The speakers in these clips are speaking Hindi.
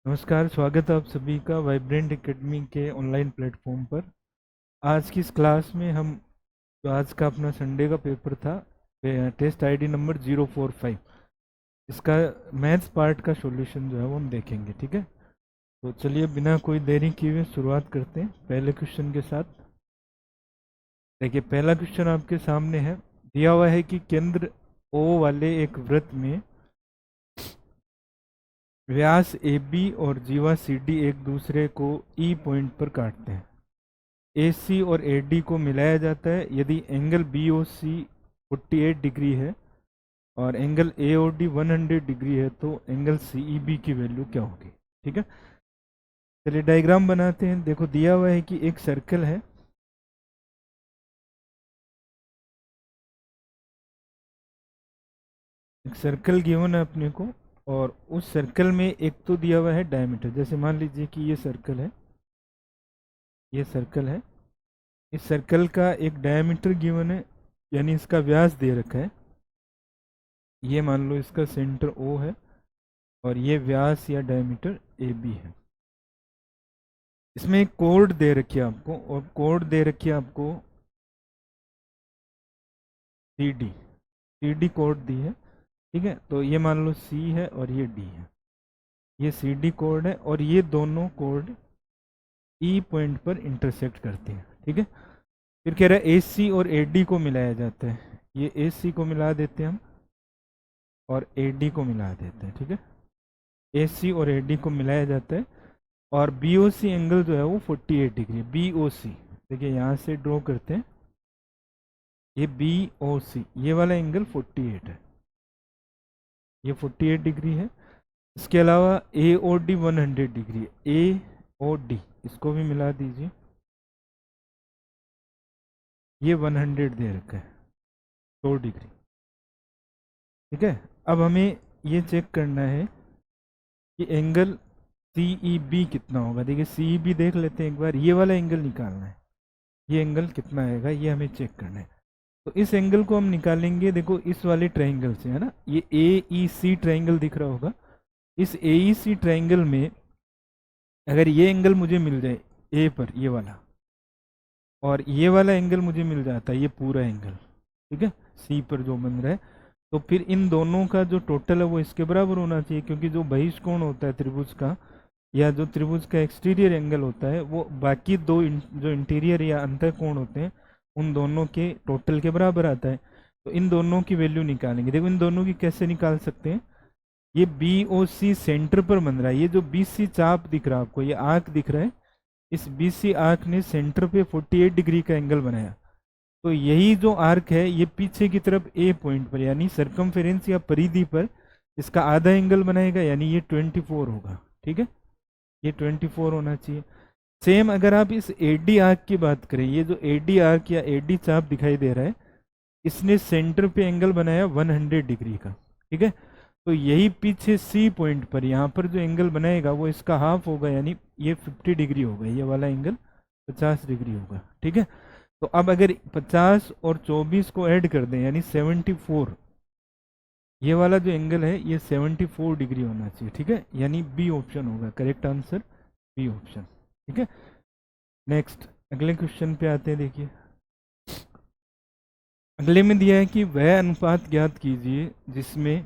नमस्कार, स्वागत है आप सभी का वाइब्रेंट एकेडमी के ऑनलाइन प्लेटफॉर्म पर। आज की इस क्लास में हम जो आज का अपना संडे का पेपर था, टेस्ट आईडी नंबर 045, इसका मैथ्स पार्ट का सॉल्यूशन जो है वो हम देखेंगे। ठीक है, तो चलिए बिना कोई देरी किए हुए शुरुआत करते हैं पहले क्वेश्चन के साथ। देखिए, पहला क्वेश्चन आपके सामने है। दिया हुआ है कि केंद्र ओ वाले एक वृत्त में व्यास ए बी और जीवा सी डी एक दूसरे को ई पॉइंट पर काटते हैं। ए सी और ए डी को मिलाया जाता है यदि angle B O C 48 degree है और angle A O D 100 degree है, तो एंगल सी ई बी की वैल्यू क्या होगी। ठीक है, चलिए डायग्राम बनाते हैं। देखो, दिया हुआ है कि एक सर्कल है, एक सर्कल गिवन है अपने को, और उस सर्कल में एक तो दिया हुआ है डायमीटर। जैसे मान लीजिए कि ये सर्कल है, ये सर्कल है, इस सर्कल का एक डायमीटर गिवन है, यानी इसका व्यास दे रखा है। ये मान लो इसका सेंटर ओ है और ये व्यास या डायमीटर ए बी है। इसमें एक कोड दे रखी है आपको, और कोड दे रखी है आपको C D, C D code दी है। ठीक है, तो ये मान लो सी है और ये डी है, ये सी डी कोड है, और ये दोनों कोड ई पॉइंट पर इंटरसेक्ट करते हैं। ठीक है, फिर कह रहा है ए सी और ए डी को मिलाया जाता है। ये ए सी को मिला देते हैं हम और ए डी को मिला देते हैं। ठीक है, ए सी और ए डी को मिलाया जाता है, और बी ओ सी एंगल जो है वो 48 डिग्री है। बी ओ सी, देखिए यहाँ से ड्रॉ करते हैं, ये बी ओ सी, ये वाला एंगल 48 है, ये 48 डिग्री है। इसके अलावा ए ओ डी 100 डिग्री है, ए ओ डी इसको भी मिला दीजिए, ये 100 दे रखा है, 100 डिग्री। ठीक है, अब हमें ये चेक करना है कि एंगल सी ई बी कितना होगा। देखिए, सी ई बी देख लेते हैं एक बार, ये वाला एंगल निकालना है, ये एंगल कितना आएगा ये हमें चेक करना है। तो इस एंगल को हम निकालेंगे, देखो इस वाले ट्रायंगल से, है ना, ये ए ई सी ट्रायंगल दिख रहा होगा। इस ए ई सी ट्रायंगल में अगर ये एंगल मुझे मिल जाए ए पर, ये वाला, और ये वाला एंगल मुझे मिल जाता है, ये पूरा एंगल, ठीक है, सी पर जो बन रहा है, तो फिर इन दोनों का जो टोटल है वो इसके बराबर होना चाहिए, क्योंकि जो बहिष्कोण होता है त्रिभुज का, या जो त्रिभुज का एक्सटीरियर एंगल होता है, वो बाकी दो जो इंटीरियर या अंतर कोण होते हैं उन दोनों के टोटल के बराबर आता है। तो इन दोनों की वैल्यू निकालेंगे। देखो, इन दोनों की कैसे निकाल सकते हैं। ये बी ओ सी सेंटर पर बन रहा है, ये जो बी सी चाप दिख रहा है आपको, ये आर्क दिख रहा है, इस बी सी आर्क ने सेंटर पे 48 डिग्री का एंगल बनाया। तो यही जो आर्क है ये पीछे की तरफ ए पॉइंट पर, यानी सरकमफेरेंस या परिधि पर, इसका आधा एंगल बनाएगा, यानी ये 24 होगा। ठीक है, ये 24 होना चाहिए। सेम अगर आप इस एडी आर्क की बात करें, ये जो एडी आर्क या एडी चाप दिखाई दे रहा है, इसने सेंटर पे एंगल बनाया 100 डिग्री का। ठीक है, तो यही पीछे सी पॉइंट पर यहाँ पर जो एंगल बनाएगा वो इसका हाफ होगा, यानी ये 50 डिग्री होगा, ये वाला एंगल 50 डिग्री होगा। ठीक है, तो अब अगर 50 और 24 को ऐड कर दें, यानी 74, ये वाला जो एंगल है ये 74 डिग्री होना चाहिए। ठीक है, यानी बी ऑप्शन होगा करेक्ट आंसर, बी ऑप्शन। ठीक है, नेक्स्ट अगले क्वेश्चन पे आते हैं। देखिए, अगले में दिया है कि वह अनुपात ज्ञात कीजिए जिसमें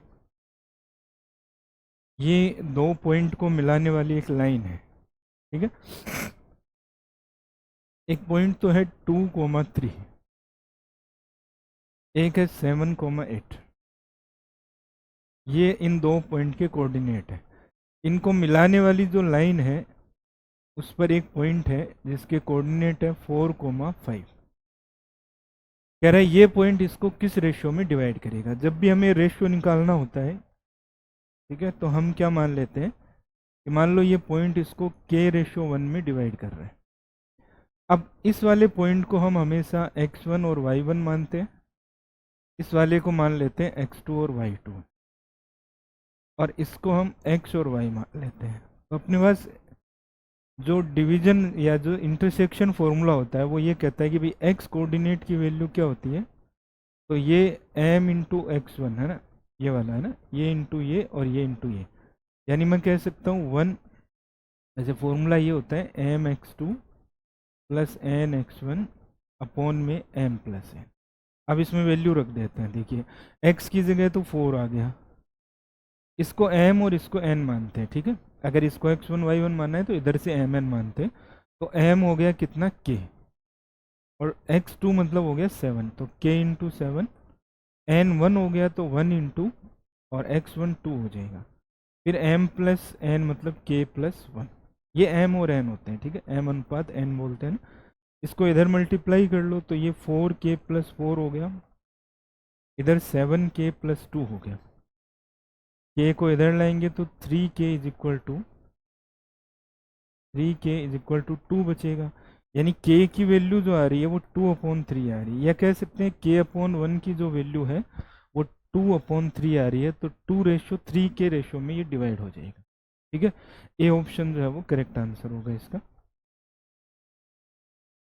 ये दो पॉइंट को मिलाने वाली एक लाइन है। ठीक है, एक पॉइंट तो है 2,3, एक है 7,8, ये इन दो पॉइंट के कोऑर्डिनेट है। इनको मिलाने वाली जो लाइन है उस पर एक पॉइंट है जिसके कोऑर्डिनेट है 4,5। कह रहा है ये पॉइंट इसको किस रेशियो में डिवाइड करेगा। जब भी हमें रेशियो निकालना होता है, ठीक है, तो हम क्या मान लेते हैं कि मान लो ये पॉइंट इसको k/1 में डिवाइड कर रहा है। अब इस वाले पॉइंट को हम हमेशा x1 और y1 मानते हैं, इस वाले को मान लेते हैं x2 और y2, और इसको हम x और y मान लेते हैं। तो अपने पास जो डिवीजन या जो इंटरसेक्शन फॉर्मूला होता है वो ये कहता है कि भाई x कोऑर्डिनेट की वैल्यू क्या होती है, तो ये m इंटू x1 है ना, ये वाला है ना, ये इंटू ये और ये इंटू ये, यानी मैं कह सकता हूँ 1 ऐसे फॉर्मूला ये होता है mx2 प्लस nx1 अपॉन में m+n। अब इसमें वैल्यू रख देते हैं। देखिए x की जगह तो 4 आ गया, इसको m और इसको n मानते हैं, ठीक है। अगर इसको x1 y1 मानना है तो इधर से mn मानते हैं। तो m हो गया कितना k, और x2 मतलब हो गया 7, तो k इंटू 7, n1 हो गया तो 1 इंटू, और x1 2 हो जाएगा। फिर m प्लस n मतलब k प्लस 1। ये m और n होते हैं, ठीक है, m अनुपात n बोलते हैं ना। इसको इधर मल्टीप्लाई कर लो तो ये 4k प्लस 4 हो गया, इधर 7k प्लस 2 हो गया। k को इधर लाएंगे तो 3k इज इक्वल टू 2 बचेगा। यानी k की वैल्यू जो आ रही है वो 2/3 आ रही है, या कह सकते हैं k/1 की जो वैल्यू है वो 2/3 आ रही है। तो 2:3 के रेशो में ये डिवाइड हो जाएगा, ठीक है। ए ऑप्शन जो है वो करेक्ट आंसर होगा इसका।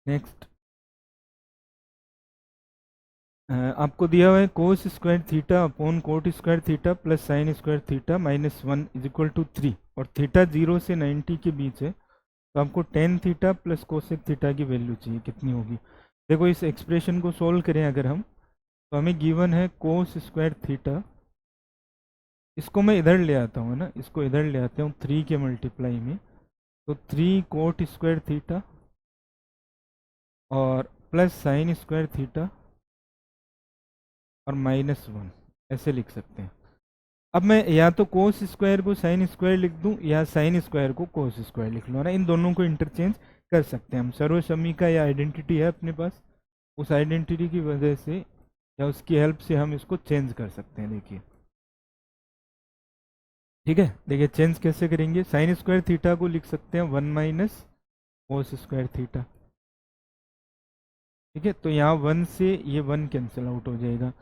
नेक्स्ट आपको दिया हुआ है cos square theta upon cot square theta plus sine square theta -1 is equal to 3, और थीटा 0 से 90 के बीच है। तो आपको tan theta plus cosec theta की वैल्यू चाहिए, कितनी होगी। देखो इस एक्सप्रेशन को सोल्व करें अगर हम, तो हमें गिवन है कोस स्क्वायर थीटा, इसको मैं इधर ले आता हूँ ना, इसको इधर ले आते हूँ 3 के मल्टीप्लाई में, तो 3 कोट स्क्वायर थीटा और प्लस साइन स्क्वायर थीटा और -1, ऐसे लिख सकते हैं। अब मैं या तो कोस स्क्वायर को साइन स्क्वायर लिख दूं या साइन स्क्वायर को कोस स्क्वायर लिख लो ना, इन दोनों को इंटरचेंज कर सकते हैं हम। सर्वसमीका या आइडेंटिटी है अपने पास, उस आइडेंटिटी की वजह से या उसकी हेल्प से हम इसको चेंज कर सकते हैं। देखिए ठीक है, देखिए चेंज कैसे करेंगे। साइन स्क्वायर थीटा को लिख सकते हैं 1 माइनस कोस स्क्वायर थीटा, ठीक है। तो यहाँ 1 से ये 1 कैंसिल आउट हो जाएगा।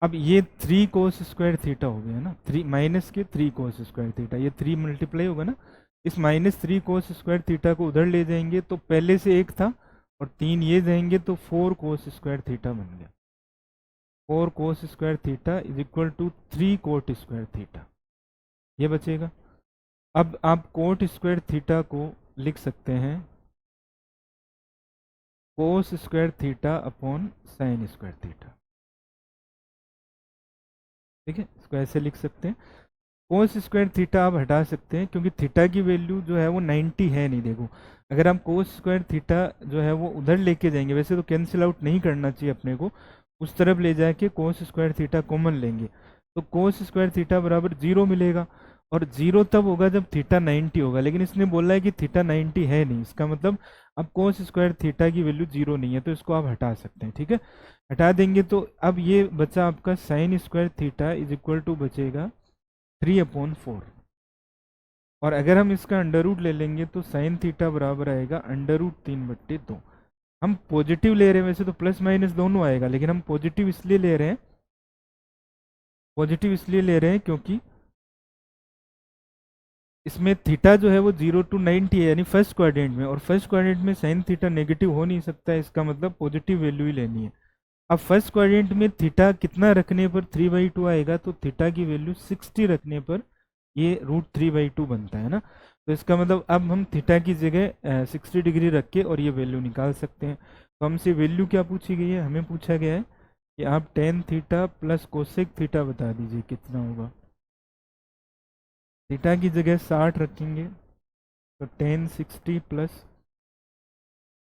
अब ये 3 कोस स्क्वायर थीटा हो गया ना, 3 माइनस के 3 कोस स्क्वायर थीटा, ये 3 मल्टीप्लाई होगा ना। इस -3 कोस स्क्वायर थीटा को उधर ले जाएंगे तो पहले से 1 था, और 3 ये जाएंगे तो 4 कोस स्क्वायर थीटा बन गया। 4 cos square theta is equal to 3 cot square theta, ये बचेगा। अब आप कोट स्क्वायर थीटा को लिख सकते हैं कोस square theta upon sine square theta, ठीक है। इसको ऐसे लिख सकते हैं। कोस स्क्वायर थीटा आप हटा सकते हैं क्योंकि थीटा की वैल्यू जो है वो 90 है नहीं। देखो अगर हम कोस स्क्वायर थीटा जो है वो उधर लेके जाएंगे, वैसे तो कैंसिल आउट नहीं करना चाहिए अपने को, उस तरफ ले जाके कोस स्क्वायर थीटा कॉमन लेंगे तो कोस स्क्वायर थीटा बराबर 0 मिलेगा। और 0 तब होगा जब थीटा 90 होगा, लेकिन इसने बोला है कि थीटा 90 है नहीं, इसका मतलब अब कोस स्क्वायर थीटा की वैल्यू 0 नहीं है, तो इसको आप हटा सकते हैं, ठीक है। हटा देंगे तो अब ये बचा आपका sine square theta is equal to बचेगा 3/4, और अगर हम इसका अंडर रूट ले लेंगे तो साइन थीटा बराबर आएगा √3/2। हम पॉजिटिव ले रहे हैं, वैसे तो प्लस माइनस दोनों आएगा, लेकिन हम पॉजिटिव इसलिए ले रहे हैं, क्योंकि इसमें थीटा जो है वो 0 to 90 है, यानी फर्स्ट क्वाड्रेंट में, और फर्स्ट क्वाड्रेंट में साइन थीटा नेगेटिव हो नहीं सकता है, इसका मतलब पॉजिटिव वैल्यू ही लेनी है। अब फर्स्ट क्वाड्रेंट में थीटा कितना रखने पर 3/2 आएगा, तो थीटा की वैल्यू 60 रखने पर ये √3/2 बनता है ना। तो इसका मतलब अब हम थीटा की जगह 60 डिग्री रख के और ये वैल्यू निकाल सकते हैं। तो हमसे वैल्यू क्या पूछी गई है, हमें पूछा गया है कि आप tan theta plus cosec theta बता दीजिए कितना होगा। थीटा की जगह 60 रखेंगे तो टेन 60 प्लस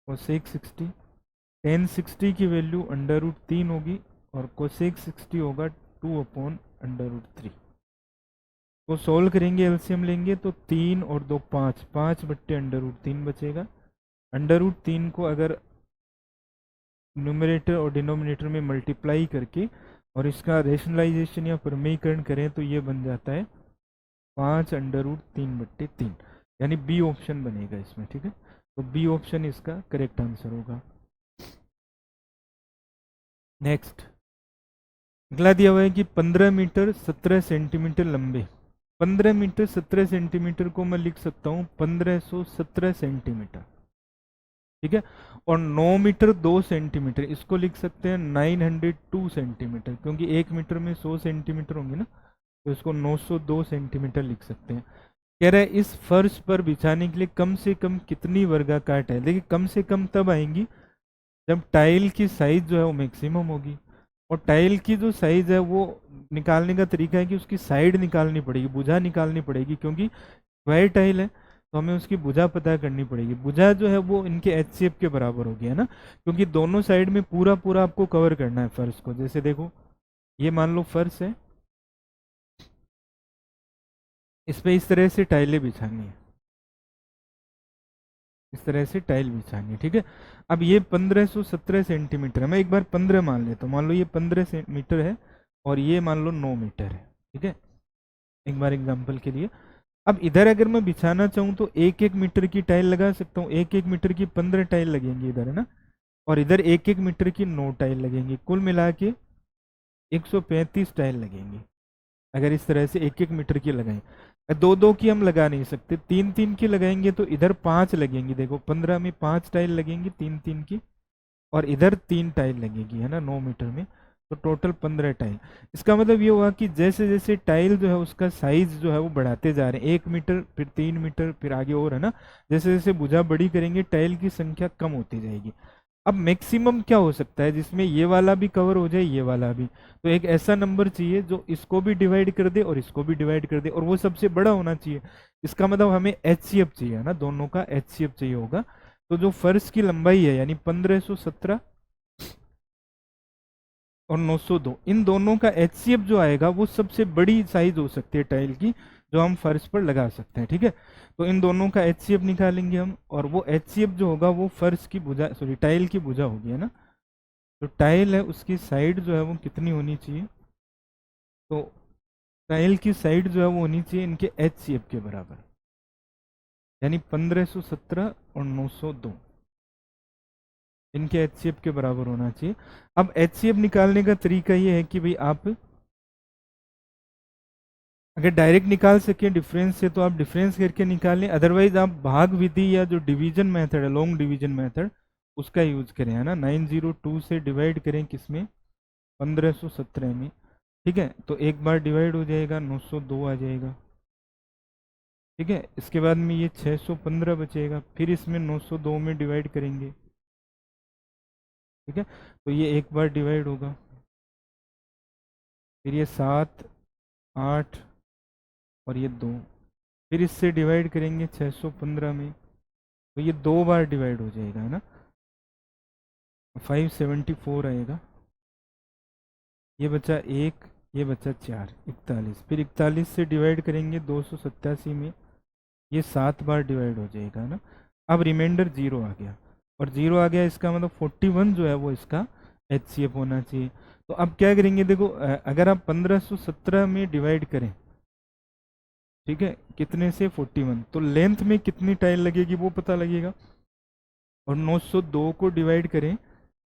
कोसेक 60, टेन 60 की वैल्यू √3 होगी और कोसेक 60 होगा 2/√3। को सोल्व करेंगे, एलसीएम लेंगे तो 3 और 2 5, 5/√3 बचेगा। √3 को अगर न्यूमरेटर और डिनोमिनेटर में मल्टीप्लाई करके और इसका रेशनलाइजेशन या प्रमेयीकरण करें तो ये बन जाता है 5√3/3, यानी बी ऑप्शन बनेगा इसमें, ठीक है। तो बी ऑप्शन इसका करेक्ट आंसर होगा। नेक्स्ट अगला दिया हुआ है कि 15 मीटर 17 सेंटीमीटर लंबे, 15 मीटर 17 सेंटीमीटर को मैं लिख सकता हूँ 1517 सेंटीमीटर, ठीक है। और 9 मीटर 2 सेंटीमीटर, इसको लिख सकते हैं 902 सेंटीमीटर, क्योंकि 1 मीटर में 100 सेंटीमीटर होंगे ना, तो इसको 902 सेंटीमीटर लिख सकते हैं। कह रहा है इस फर्श पर बिछाने के लिए कम से कम कितनी वर्गाकार टाइल। देखिए कम से कम तब आएंगी जब टाइल की साइज जो है वो मैक्सिमम होगी, और टाइल की जो साइज है वो निकालने का तरीका है कि उसकी साइड निकालनी पड़ेगी, भुजा निकालनी पड़ेगी, क्योंकि स्क्वायर टाइल है तो हमें उसकी भुजा पता करनी पड़ेगी। भुजा जो है वो इनके एचसीएफ के बराबर होगी, है ना, क्योंकि दोनों साइड में पूरा पूरा आपको कवर करना है फर्श को। जैसे देखो ये मान लो फर्श है, इस पे इस तरह से टाइलें बिछानी है, इस तरह से टाइल बिछानी है, ठीक है। अब ये 1517 सेंटीमीटर है, मैं एक बार 15 मान लेता हूँ, मान लो ये 15 मीटर है और ये मान लो 9 मीटर है, ठीक है, एक बार एग्जांपल के लिए। अब इधर अगर मैं बिछाना चाहूँ तो 1-1 मीटर की टाइल लगा सकता हूँ, 1-1 मीटर की 15 टाइल लगेंगी इधर, है ना, और इधर 1-1 मीटर की 9 टाइल लगेंगी, कुल मिला के 135 टाइल लगेंगी अगर इस तरह से 1-1 मीटर की लगाएं। दो दो की हम लगा नहीं सकते, 3-3 की लगाएंगे तो इधर 5 लगेंगी, देखो 15 में 5 टाइल लगेंगी 3-3 की, और इधर 3 टाइल लगेगी, है ना, 9 मीटर में, तो टोटल 15 टाइल। इसका मतलब ये हुआ कि जैसे जैसे टाइल जो है उसका साइज जो है वो बढ़ाते जा रहे हैं, 1 मीटर फिर 3 मीटर फिर आगे और, है ना, जैसे जैसे भुजा बड़ी करेंगे टाइल की संख्या कम होती जाएगी। अब मैक्सिमम क्या हो सकता है जिसमें ये वाला भी कवर हो जाए ये वाला भी, तो एक ऐसा नंबर चाहिए जो इसको भी डिवाइड कर दे और इसको भी डिवाइड कर दे, और वो सबसे बड़ा होना चाहिए। इसका मतलब हमें एचसीएफ चाहिए, है ना, दोनों का एचसीएफ चाहिए होगा। तो जो फर्श की लंबाई है यानी 1517 और 902, इन दोनों का एचसीएफ जो आएगा वो सबसे बड़ी साइज हो सकती है टाइल की जो हम फर्श पर लगा सकते हैं, ठीक है। तो इन दोनों का एचसीएफ निकालेंगे हम, और वो एचसीएफ जो होगा वो फर्श की भुजा, सॉरी टाइल की भुजा होगी, है ना। तो टाइल है उसकी साइड जो है वो कितनी होनी चाहिए, तो टाइल की साइड जो है वो होनी चाहिए इनके एचसीएफ के बराबर, यानी 1517 और 902 इनके एचसीएफ के बराबर होना चाहिए। अब एचसीएफ निकालने का तरीका ये है कि भाई आप अगर डायरेक्ट निकाल सके डिफरेंस से तो आप डिफरेंस करके निकालें, अदरवाइज आप भाग विधि या जो डिवीजन मेथड है लॉन्ग डिवीजन मेथड उसका यूज करें, है ना। 902 से डिवाइड करें किसमें, 1517 में, ठीक है, तो एक बार डिवाइड हो जाएगा 902 आ जाएगा, ठीक है। इसके बाद में ये 615 बचेगा, फिर इसमें 902 में डिवाइड करेंगे, ठीक है, तो ये एक बार डिवाइड होगा, फिर ये 7 8 और ये 2, फिर इससे डिवाइड करेंगे 615 में, तो ये 2 बार डिवाइड हो जाएगा, है ना, 574 आएगा, ये बचा 1, ये बचा 4, 41, फिर 41 से डिवाइड करेंगे 287 में, ये 7 बार डिवाइड हो जाएगा, है ना। अब रिमाइंडर 0 आ गया, और 0 आ गया इसका मतलब 41 जो है वो इसका एचसीएफ होना चाहिए। तो अब क्या करेंगे, देखो अगर आप 1517 में डिवाइड करें, ठीक है, कितने से 41, तो लेंथ में कितनी टाइल लगेगी वो पता लगेगा, और 902 को डिवाइड करें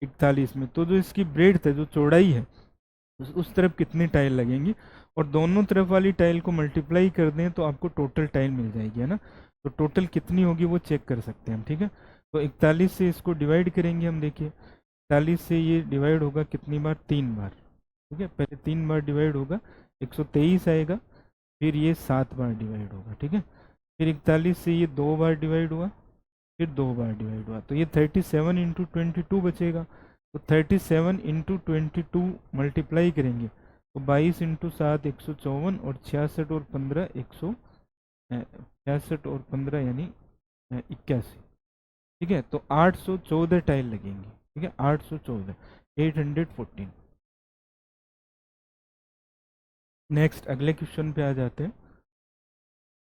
41 में, तो जो इसकी ब्रेड्थ है जो चौड़ाई है उस तरफ कितनी टाइल लगेंगी, और दोनों तरफ वाली टाइल को मल्टीप्लाई कर दें तो आपको टोटल टाइल मिल जाएगी, है ना। तो टोटल कितनी होगी वो चेक कर सकते हैं हम, ठीक है। तो 41 से इसको डिवाइड करेंगे हम, देखिए 41 से ये डिवाइड होगा कितनी बार, 3 बार, ठीक है, पहले 3 बार डिवाइड होगा 123 आएगा, फिर ये 7 बार डिवाइड होगा, ठीक है, फिर 41 से ये 2 बार डिवाइड हुआ, फिर 2 बार डिवाइड हुआ, तो ये 37 इंटू 22 बचेगा, तो 37 इंटू 22 मल्टीप्लाई करेंगे तो 22 इंटू 7 154, और 66 और 15 66 और 15 यानी 81, ठीक है, तो 814 टाइल लगेंगी, ठीक है, 814, 814। नेक्स्ट अगले क्वेश्चन पे आ जाते हैं।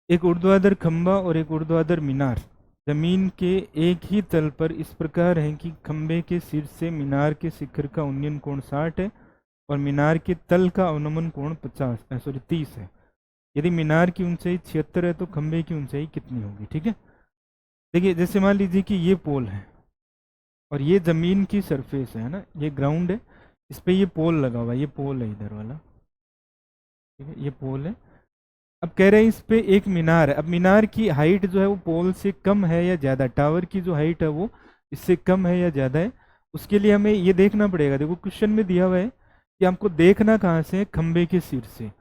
एक ऊर्ध्वाधर खंभा और एक ऊर्ध्वाधर मीनार जमीन के एक ही तल पर इस प्रकार है कि खंभे के सिर से मीनार के शिखर का उन्नयन कोण 60 है और मीनार के तल का अवनमन कोण 30 है। यदि मीनार की ऊंचाई 76 है तो खंभे की ऊंचाई कितनी होगी, ठीक है। देखिए जैसे मान लीजिए कि ये पोल है और ये जमीन की सरफेस है ना, ये ग्राउंड है, इस पे ये पोल लगा हुआ है, ये पोल है इधर वाला, ठीक है, ये पोल है। अब कह रहे हैं इस पे एक मीनार है, अब मीनार की हाइट जो है वो पोल से कम है या ज़्यादा, टावर की जो हाइट है वो इससे कम है या ज़्यादा है, उसके लिए हमें ये देखना पड़ेगा। देखो क्वेश्चन में दिया हुआ है कि हमको देखना कहाँ से है, खंबे के सिर से,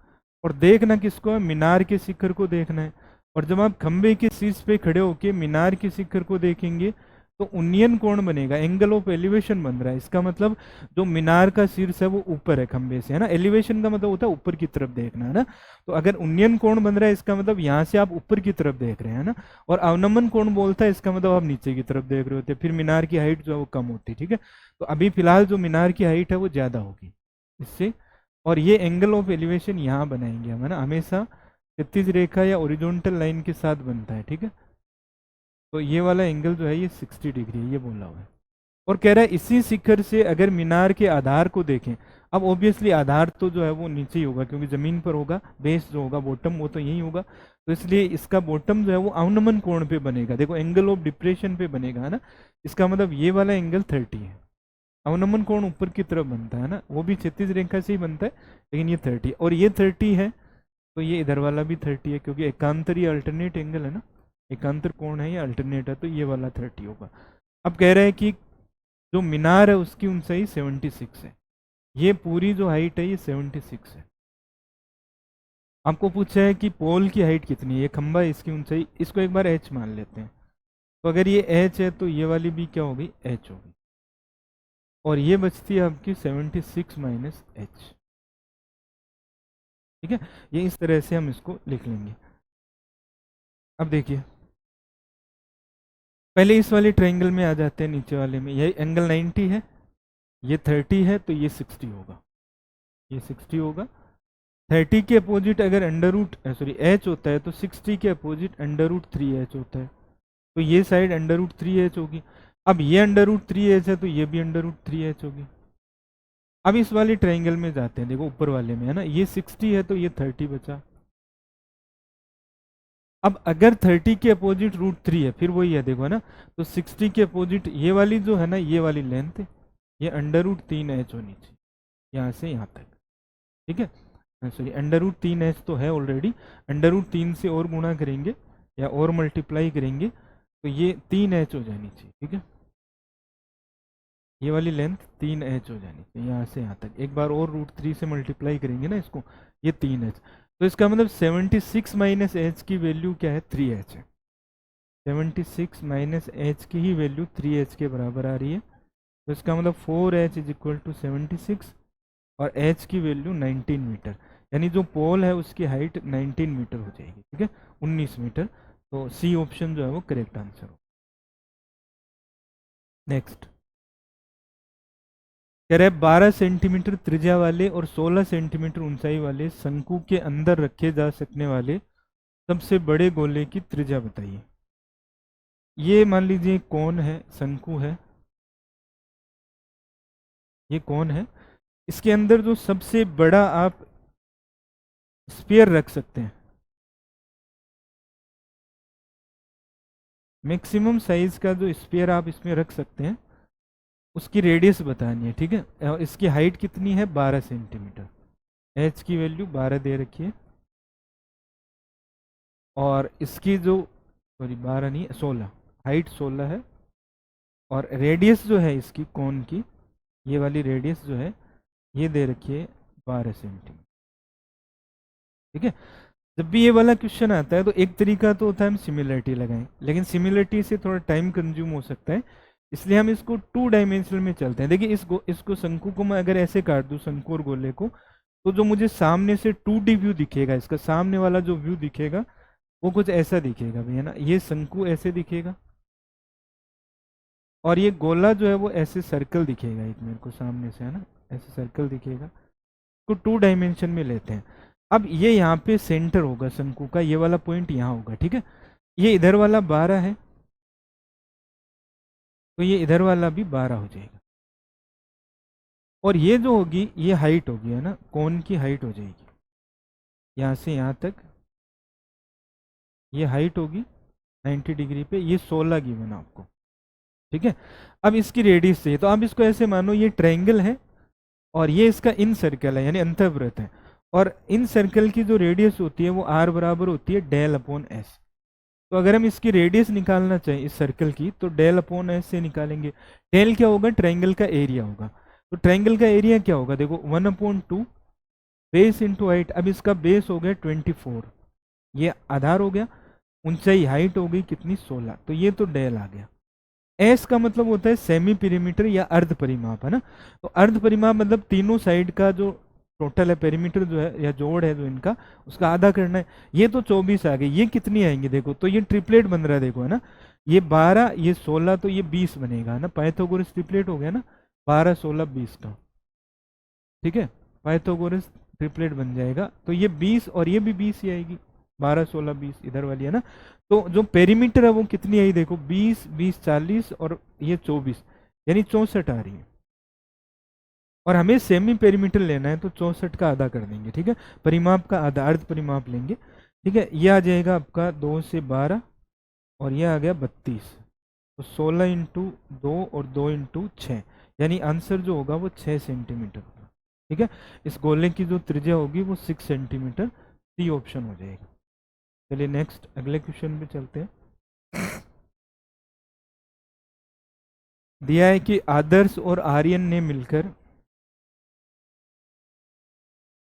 और देखना किसको है, मीनार के शिखर को देखना है। और जब आप खंबे के शीर्ष पे खड़े होके मीनार के शिखर को देखेंगे तो उन्नयन कोण बनेगा, एंगल ऑफ एलिवेशन बन रहा है। इसका मतलब जो मीनार का शीर्ष है वो ऊपर है खंबे से, है ना। एलिवेशन का मतलब होता है ऊपर की तरफ देखना, है ना। तो अगर उन्नयन कोण बन रहा है इसका मतलब यहाँ से आप ऊपर की तरफ देख रहे हैं ना। और अवनमन कोण बोलता है इसका मतलब आप नीचे की तरफ देख रहे होते हैं, फिर मीनार की हाइट जो है वो कम होती है, ठीक है। तो अभी फिलहाल जो मीनार की हाइट है वो ज्यादा होगी इससे। और ये एंगल ऑफ एलिवेशन यहाँ बनाएंगे हम, है ना। हमेशा क्षैतिज रेखा या ओरिजेंटल लाइन के साथ बनता है, ठीक है। तो ये वाला एंगल जो है ये 60 डिग्री है, ये बोला हुआ है। और कह रहा है इसी शिखर से अगर मीनार के आधार को देखें, अब ऑब्वियसली आधार तो जो है वो नीचे ही होगा क्योंकि जमीन पर होगा, बेस जो होगा बॉटम वो तो यही होगा, तो इसलिए इसका बॉटम जो है वो अवनमन कोण पे बनेगा। देखो एंगल ऑफ डिप्रेशन पे बनेगा, है ना। इसका मतलब ये वाला एंगल 30 है। अवनमन कोण ऊपर की तरफ बनता है ना, वो भी क्षैतिज रेखा से ही बनता है, लेकिन ये 30 और ये 30 है, तो ये इधर वाला भी 30 है क्योंकि एकांतर ये अल्टरनेट एंगल है ना, एकांतर कोण है ये अल्टरनेट है, तो ये वाला 30 होगा। अब कह रहे हैं कि जो मीनार है उसकी ऊंचाई 76 है, ये पूरी जो हाइट है ये 76 है। आपको पूछा है कि पोल की हाइट कितनी है, ये खंबा है इसकी ऊंचाई, इसको एक बार h मान लेते हैं। तो अगर ये h है तो ये वाली भी क्या होगी, h होगी। और ये बचती है आपकी 76 माइनस h, ठीक है। ये इस तरह से हम इसको लिख लेंगे। अब देखिए पहले इस वाले ट्रायंगल में आ जाते हैं, नीचे वाले में ये एंगल 90 है, ये 30 है, तो ये 60 होगा, ये 60 होगा। 30 के अपोजिट अगर अंडर रूट सॉरी h होता है तो 60 के अपोजिट अंडर रूट 3h होता है, तो ये साइड अंडर रूट 3h होगी। अब ये अंडर रूट 3h है तो ये भी अंडर रूट 3h होगी। अब इस वाले ट्रायंगल में जाते हैं, देखो ऊपर वाले में, है ना, ये 60 है तो ये 30 बचा। अब अगर 30 के अपोजिट रूट 3 है, फिर वही है देखो, है ना, तो 60 के अपोजिट ये वाली जो है ना, ये वाली लेंथ ये अंडर रूट 3h होनी चाहिए, यहाँ से यहाँ तक, ठीक है। सॉरी अंडर रूट 3h तो है ऑलरेडी, अंडर रूट 3 से और गुणा करेंगे या और मल्टीप्लाई करेंगे तो ये 3h हो जानी चाहिए, ठीक है। ये वाली लेंथ 3h हो जानी चाहिए यहाँ से यहाँ तक। एक बार और रूट 3 से मल्टीप्लाई करेंगे ना इसको, ये 3h, तो इसका मतलब 76 माइनस h की वैल्यू क्या है, 3h है। 76 माइनस h की ही वैल्यू 3h के बराबर आ रही है, तो इसका मतलब 4h इज इक्वल टू 76 और h की वैल्यू 19 मीटर, यानी जो पोल है उसकी हाइट 19 मीटर हो जाएगी, ठीक है, 19 मीटर। तो सी ऑप्शन जो है वो करेक्ट आंसर हो। नेक्स्ट कह रहे 12 सेंटीमीटर त्रिज्या वाले और 16 सेंटीमीटर ऊंचाई वाले शंकु के अंदर रखे जा सकने वाले सबसे बड़े गोले की त्रिज्या बताइए। ये मान लीजिए कौन है, शंकु है, ये कौन है, इसके अंदर जो सबसे बड़ा आप स्फीयर रख सकते हैं, मैक्सिमम साइज का जो स्फीयर आप इसमें रख सकते हैं उसकी रेडियस बतानी है, ठीक है। और इसकी हाइट कितनी है, 12 सेंटीमीटर, h की वैल्यू 12 दे रखी है, और इसकी जो सॉरी 12 नहीं 16, हाइट 16 है, और रेडियस जो है इसकी कोन की, ये वाली रेडियस जो है ये दे रखी है 12 सेंटीमीटर, ठीक है। जब भी ये वाला क्वेश्चन आता है तो एक तरीका तो होता है हम सिमिलरिटी लगाएं, लेकिन सिमिलरिटी से थोड़ा टाइम कंज्यूम हो सकता है, इसलिए हम इसको 2 डायमेंशनल में चलते हैं। देखिए इसको शंकु को मैं अगर ऐसे काट दूं, शंकु और गोले को, तो जो मुझे सामने से 2D व्यू दिखेगा, इसका सामने वाला जो व्यू दिखेगा वो कुछ ऐसा दिखेगा भैया ना, ये शंकु ऐसे दिखेगा और ये गोला जो है वो ऐसे सर्कल दिखेगा, एक मेरे को सामने से, है ना, ऐसे सर्कल दिखेगा। तो 2 डायमेंशन में लेते हैं। अब ये यहाँ पे सेंटर होगा शंकु का, ये वाला पॉइंट यहाँ होगा, ठीक है। ये इधर वाला 12 है तो ये इधर वाला भी 12 हो जाएगा, और ये जो होगी ये हाइट होगी, है ना, कोन की हाइट हो जाएगी यहाँ से यहाँ तक, ये हाइट होगी 90 डिग्री पे, ये 16 गिवन आपको, ठीक है। अब इसकी रेडियस चाहिए, तो आप इसको ऐसे मानो ये ट्रायंगल है और ये इसका इन सर्कल है, यानी अंतःवृत्त है, और इन सर्कल की जो रेडियस होती है वो r बराबर होती है डेल अपॉन एस। तो अगर हम इसकी रेडियस निकालना चाहें इस सर्कल की तो डेल अपॉन एस से निकालेंगे। डेल क्या होगा, ट्रायंगल का एरिया होगा, तो ट्रायंगल का एरिया क्या होगा, देखो 1/2 बेस इंटू हाइट। अब इसका बेस हो गया 24, ये आधार हो गया, ऊंचाई हाइट हो गई कितनी 16, तो ये तो डेल आ गया। एस का मतलब होता है सेमी पेरीमीटर या अर्ध परिमाप, है ना। तो अर्ध परिमाप मतलब तीनों साइड का जो टोटल है पेरीमीटर जो है या जोड़ है जो इनका, उसका आधा करना है। ये तो 24 आ गई, ये कितनी आएंगी देखो, तो ये ट्रिपलेट बन रहा है देखो, है ना। ये 12 ये 16 तो ये 20 बनेगा, है ना। पाइथागोरस ट्रिपलेट हो गया ना, 12 16 20 का, ठीक है। पाइथागोरस ट्रिपलेट बन जाएगा, तो ये 20 और ये भी 20 ही आएगी, 12 16 20 इधर वाली, है ना। तो जो पेरीमीटर है वो कितनी आई देखो, 20 20 40 और ये 24, यानी 64 आ रही है। और हमें सेमी पेरीमीटर लेना है, तो 64 का आधा कर देंगे, ठीक है। परिमाप का आधा, अर्ध परिमाप लेंगे, ठीक है। ये आ जाएगा आपका 2 से 12 और ये आ गया 32, तो 16 इंटू 2 और 2 इंटू 6, यानी आंसर जो होगा वो 6 सेंटीमीटर होगा, ठीक है। इस गोले की जो त्रिज्या होगी वो 6 सेंटीमीटर, सी ऑप्शन हो जाएगा। चलिए नेक्स्ट अगले क्वेश्चन पे चलते हैं। दिया है कि आदर्श और आर्यन ने मिलकर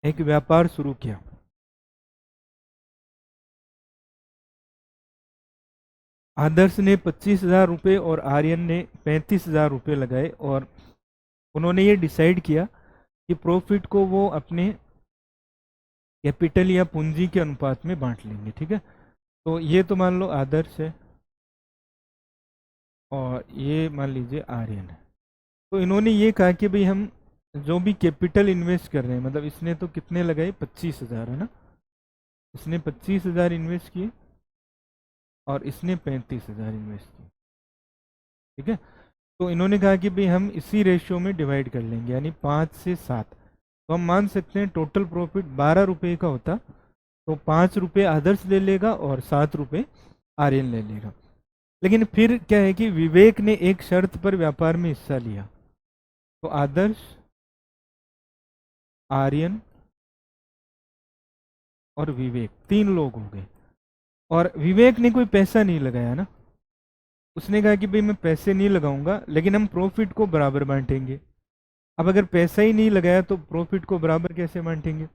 एक व्यापार शुरू किया। आदर्श ने 25,000 रुपये और आर्यन ने 35,000 रुपये लगाए, और उन्होंने ये डिसाइड किया कि प्रॉफिट को वो अपने कैपिटल या पूंजी के अनुपात में बांट लेंगे, ठीक है। तो ये तो मान लो आदर्श है और ये मान लीजिए आर्यन है। तो इन्होंने ये कहा कि भाई हम जो भी कैपिटल इन्वेस्ट कर रहे हैं, मतलब इसने तो कितने लगाए 25,000, है ना। इसने 25,000 इन्वेस्ट किए और इसने 35,000 इन्वेस्ट किए, ठीक है। तो इन्होंने कहा कि भाई हम इसी रेशियो में डिवाइड कर लेंगे, यानी 5 से 7। तो हम मान सकते हैं टोटल प्रॉफिट 12 रुपये का होता, तो 5 रुपये आदर्श ले लेगा और 7 रुपये आर्यन ले लेगा। लेकिन फिर क्या है कि विवेक ने एक शर्त पर व्यापार में हिस्सा लिया, तो आदर्श, आर्यन और विवेक 3 लोग हो गए। और विवेक ने कोई पैसा नहीं लगाया ना, उसने कहा कि भाई मैं पैसे नहीं लगाऊंगा, लेकिन हम प्रॉफिट को बराबर बांटेंगे। अब अगर पैसा ही नहीं लगाया तो प्रॉफिट को बराबर कैसे बांटेंगे,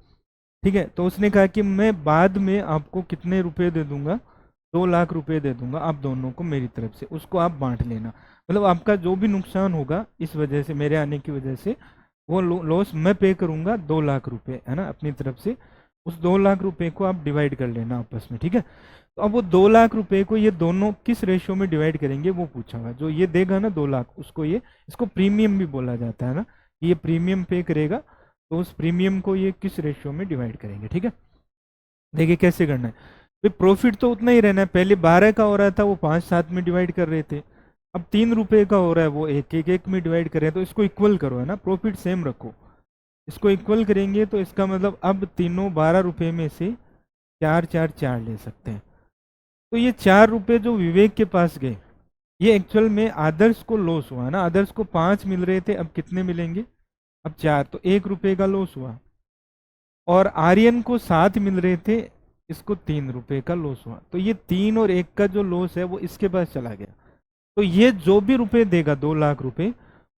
ठीक है। तो उसने कहा कि मैं बाद में आपको कितने रुपए दे दूंगा, 2 लाख रुपए दे दूंगा आप दोनों को मेरी तरफ से, उसको आप बांट लेना। मतलब आपका जो भी नुकसान होगा इस वजह से, मेरे आने की वजह से, वो लॉस मैं पे करूंगा 2 लाख रुपए, है ना, अपनी तरफ से। उस 2 लाख रुपए को आप डिवाइड कर लेना आपस में, ठीक है। तो अब वो 2 लाख रुपए को ये दोनों किस रेशियो में डिवाइड करेंगे वो पूछा हुआ है। जो ये देगा ना 2 लाख, उसको ये, इसको प्रीमियम भी बोला जाता है ना, ये प्रीमियम पे करेगा, तो उस प्रीमियम को ये किस रेशियो में डिवाइड करेंगे, ठीक है। देखिए कैसे करना है भाई, प्रॉफिट तो उतना ही रहना है, पहले 12 का हो रहा था वो 5 7 में डिवाइड कर रहे थे, अब 3 रुपए का हो रहा है वो एक में डिवाइड कर रहे हैं, तो इसको इक्वल करो, है ना, प्रॉफिट सेम रखो। इसको इक्वल करेंगे तो इसका मतलब अब तीनों 12 रुपए में से 4 4 4 ले सकते हैं। तो ये 4 रुपए जो विवेक के पास गए, ये एक्चुअल में आदर्श को लॉस हुआ ना, आदर्श को 5 मिल रहे थे, अब कितने मिलेंगे, अब 4, तो 1 रुपए का लॉस हुआ। और आर्यन को 7 मिल रहे थे, इसको 3 रुपए का लॉस हुआ। तो ये 3 और 1 का जो लॉस है वो इसके पास चला गया। तो ये जो भी रुपए देगा 2 लाख रुपए,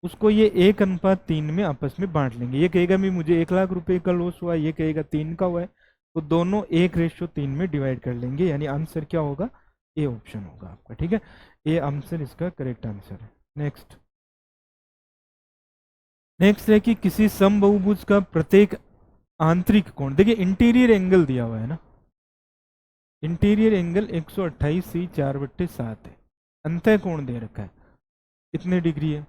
उसको ये 1:3 में आपस में बांट लेंगे। ये कहेगा मैं मुझे 1 लाख रुपए का लॉस हुआ, ये कहेगा 3 का हुआ है, तो दोनों 1:3 में डिवाइड कर लेंगे, यानी आंसर क्या होगा, ए ऑप्शन होगा आपका, ठीक है। ए आंसर इसका करेक्ट आंसर है। नेक्स्ट नेक्स्ट है कि किसी समबहुभुज का प्रत्येक आंतरिक कोण, देखिए इंटीरियर एंगल दिया हुआ है ना, इंटीरियर एंगल 128 सी 4/7 है, अंतः कोण दे रखा है कितने डिग्री है।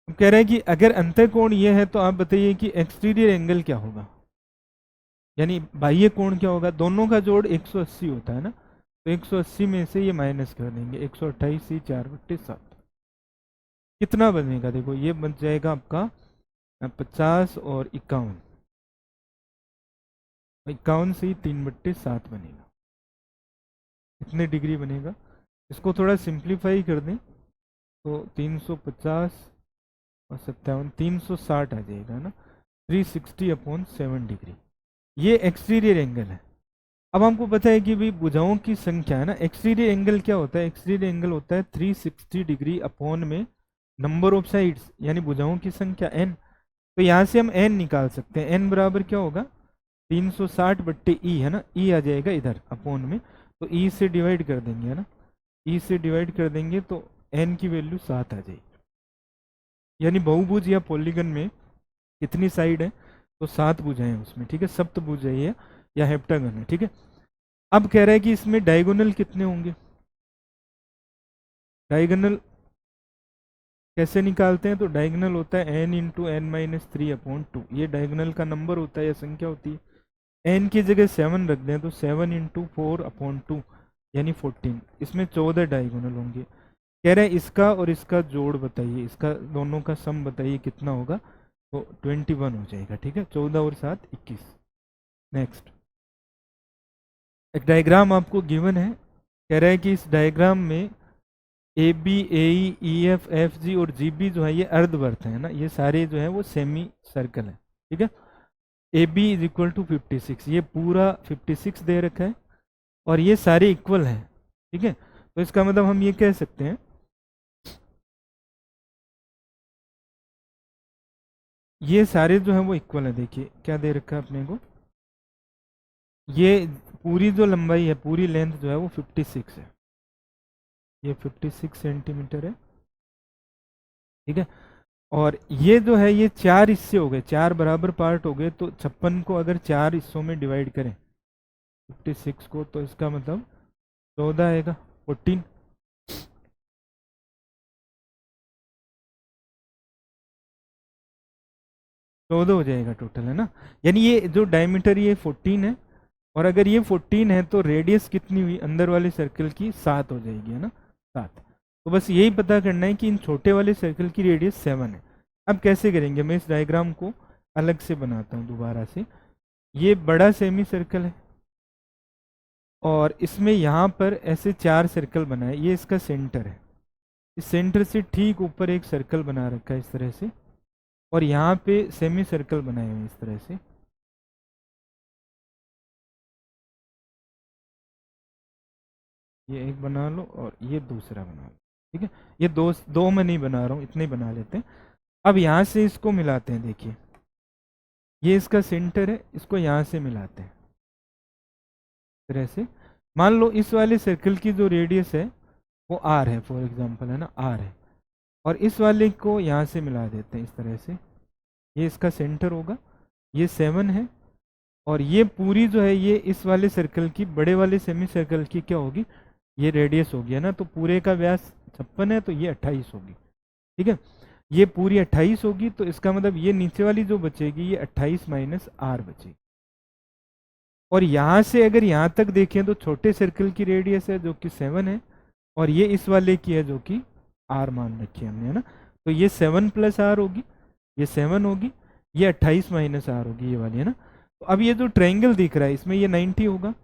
हम कह रहे हैं कि अगर अंतः कोण ये है तो आप बताइए कि एक्सटीरियर एंगल क्या होगा, यानी बाह्य कोण क्या होगा। दोनों का जोड़ 180 होता है ना, तो 180 में से ये माइनस कर देंगे, 128 सी 4/7 कितना बनेगा, देखो ये बन जाएगा आपका 50 और 51, 51 से 3/7 बनेगा, कितने डिग्री बनेगा। इसको थोड़ा सिंप्लीफाई कर दें तो 350 और 57 360 आ जाएगा ना, 360/7 डिग्री, ये एक्सटीरियर एंगल है। अब हमको पता है कि भाई भुजाओं की संख्या है ना, एक्सटीरियर एंगल क्या होता है, एक्सटीरियर एंगल होता है 360 डिग्री अपॉन में नंबर ऑफ साइड्स, यानी भुजाओं की संख्या n। तो यहाँ से हम n निकाल सकते हैं, n बराबर क्या होगा 360/e, है ना, e आ जाएगा इधर अपॉन में, तो ई से डिवाइड कर देंगे, है ना, ई से डिवाइड कर देंगे तो एन की वैल्यू 7 आ जाएगी। यानी बहुभुज या पॉलीगन में कितनी साइड है, तो 7 भुजाएं हैं उसमें, ठीक है, सप्तभुज है ये या हेप्टागन है, ठीक है। अब कह रहा है कि इसमें डायगोनल कितने होंगे। डायगोनल कैसे निकालते हैं, तो डायगोनल होता है n इंटू एन माइनस 3/2, ये डायगोनल का नंबर होता है या संख्या होती है। n की जगह 7 रख दें तो 7 इंटू 4/2 यानी 14, इसमें 14 डायगोनल होंगे। कह रहे हैं इसका और इसका जोड़ बताइए, इसका दोनों का सम बताइए कितना होगा, तो 21 हो जाएगा, ठीक है, 14 और 7 21। नेक्स्ट एक डायग्राम आपको गिवन है, कह रहा है कि इस डायग्राम में A B A E F F G और जी बी जो है ये अर्धवर्त है ना, ये सारे जो है वो सेमी सर्कल है, ठीक है। A B is equal to 56, ये पूरा 56 दे रखा है और ये सारे इक्वल हैं, ठीक है। तो इसका मतलब हम ये कह सकते हैं ये सारे जो है वो इक्वल है। देखिए क्या दे रखा है अपने को, ये पूरी जो लंबाई है, पूरी लेंथ जो है वो 56 है, ये 56 सेंटीमीटर है, ठीक है। और ये जो है ये 4 हिस्से हो गए, 4 बराबर पार्ट हो गए, तो 56 को अगर 4 हिस्सों में डिवाइड करें 56 को, तो इसका मतलब 14 आएगा, 14। चौदह हो जाएगा टोटल, है ना। यानी ये जो डायमीटर ये 14 है, और अगर ये 14 है तो रेडियस कितनी हुई अंदर वाले सर्कल की, 7 हो जाएगी, है ना, 7। तो बस यही पता करना है कि इन छोटे वाले सर्कल की रेडियस 7 है। अब कैसे करेंगे, मैं इस डायग्राम को अलग से बनाता हूँ दोबारा से। ये बड़ा सेमी सर्कल है और इसमें यहाँ पर ऐसे 4 सर्कल बनाए, ये इसका सेंटर है, इस सेंटर से ठीक ऊपर एक सर्कल बना रखा है इस तरह से, और यहाँ पे सेमी सर्कल बनाए हुए इस तरह से। ये एक बना लो और ये दूसरा बना लो, ठीक है। ये दो मैं नहीं बना रहा हूँ, इतने ही बना लेते हैं। अब यहाँ से इसको मिलाते हैं, देखिए ये इसका सेंटर है, इसको यहाँ से मिलाते हैं इस तरह से। मान लो इस वाले सर्कल की जो रेडियस है वो आर है, फॉर एग्जांपल, है ना, आर है, और इस वाले को यहाँ से मिला देते हैं इस तरह से, ये इसका सेंटर होगा, ये 7 है, और ये पूरी जो है ये इस वाले सर्कल की, बड़े वाले सेमी सर्कल की क्या होगी, ये रेडियस होगी, है ना। तो पूरे का व्यास 56 है तो ये 28 होगी, ठीक है। ये पूरी 28 होगी, तो इसका मतलब ये नीचे वाली जो बचेगी ये 28 माइनस आर बचेगी। और यहाँ से अगर यहाँ तक देखें तो छोटे सर्कल की रेडियस है जो कि 7 है, और ये इस वाले की है जो कि आर मान रखी है हमने, है ना। तो ये 7 प्लस आर होगी, ये 7 होगी, ये 28 माइनस आर होगी, ये वाली, है ना। तो अब ये जो ट्रायंगल दिख रहा है इसमें ये 90 होगा,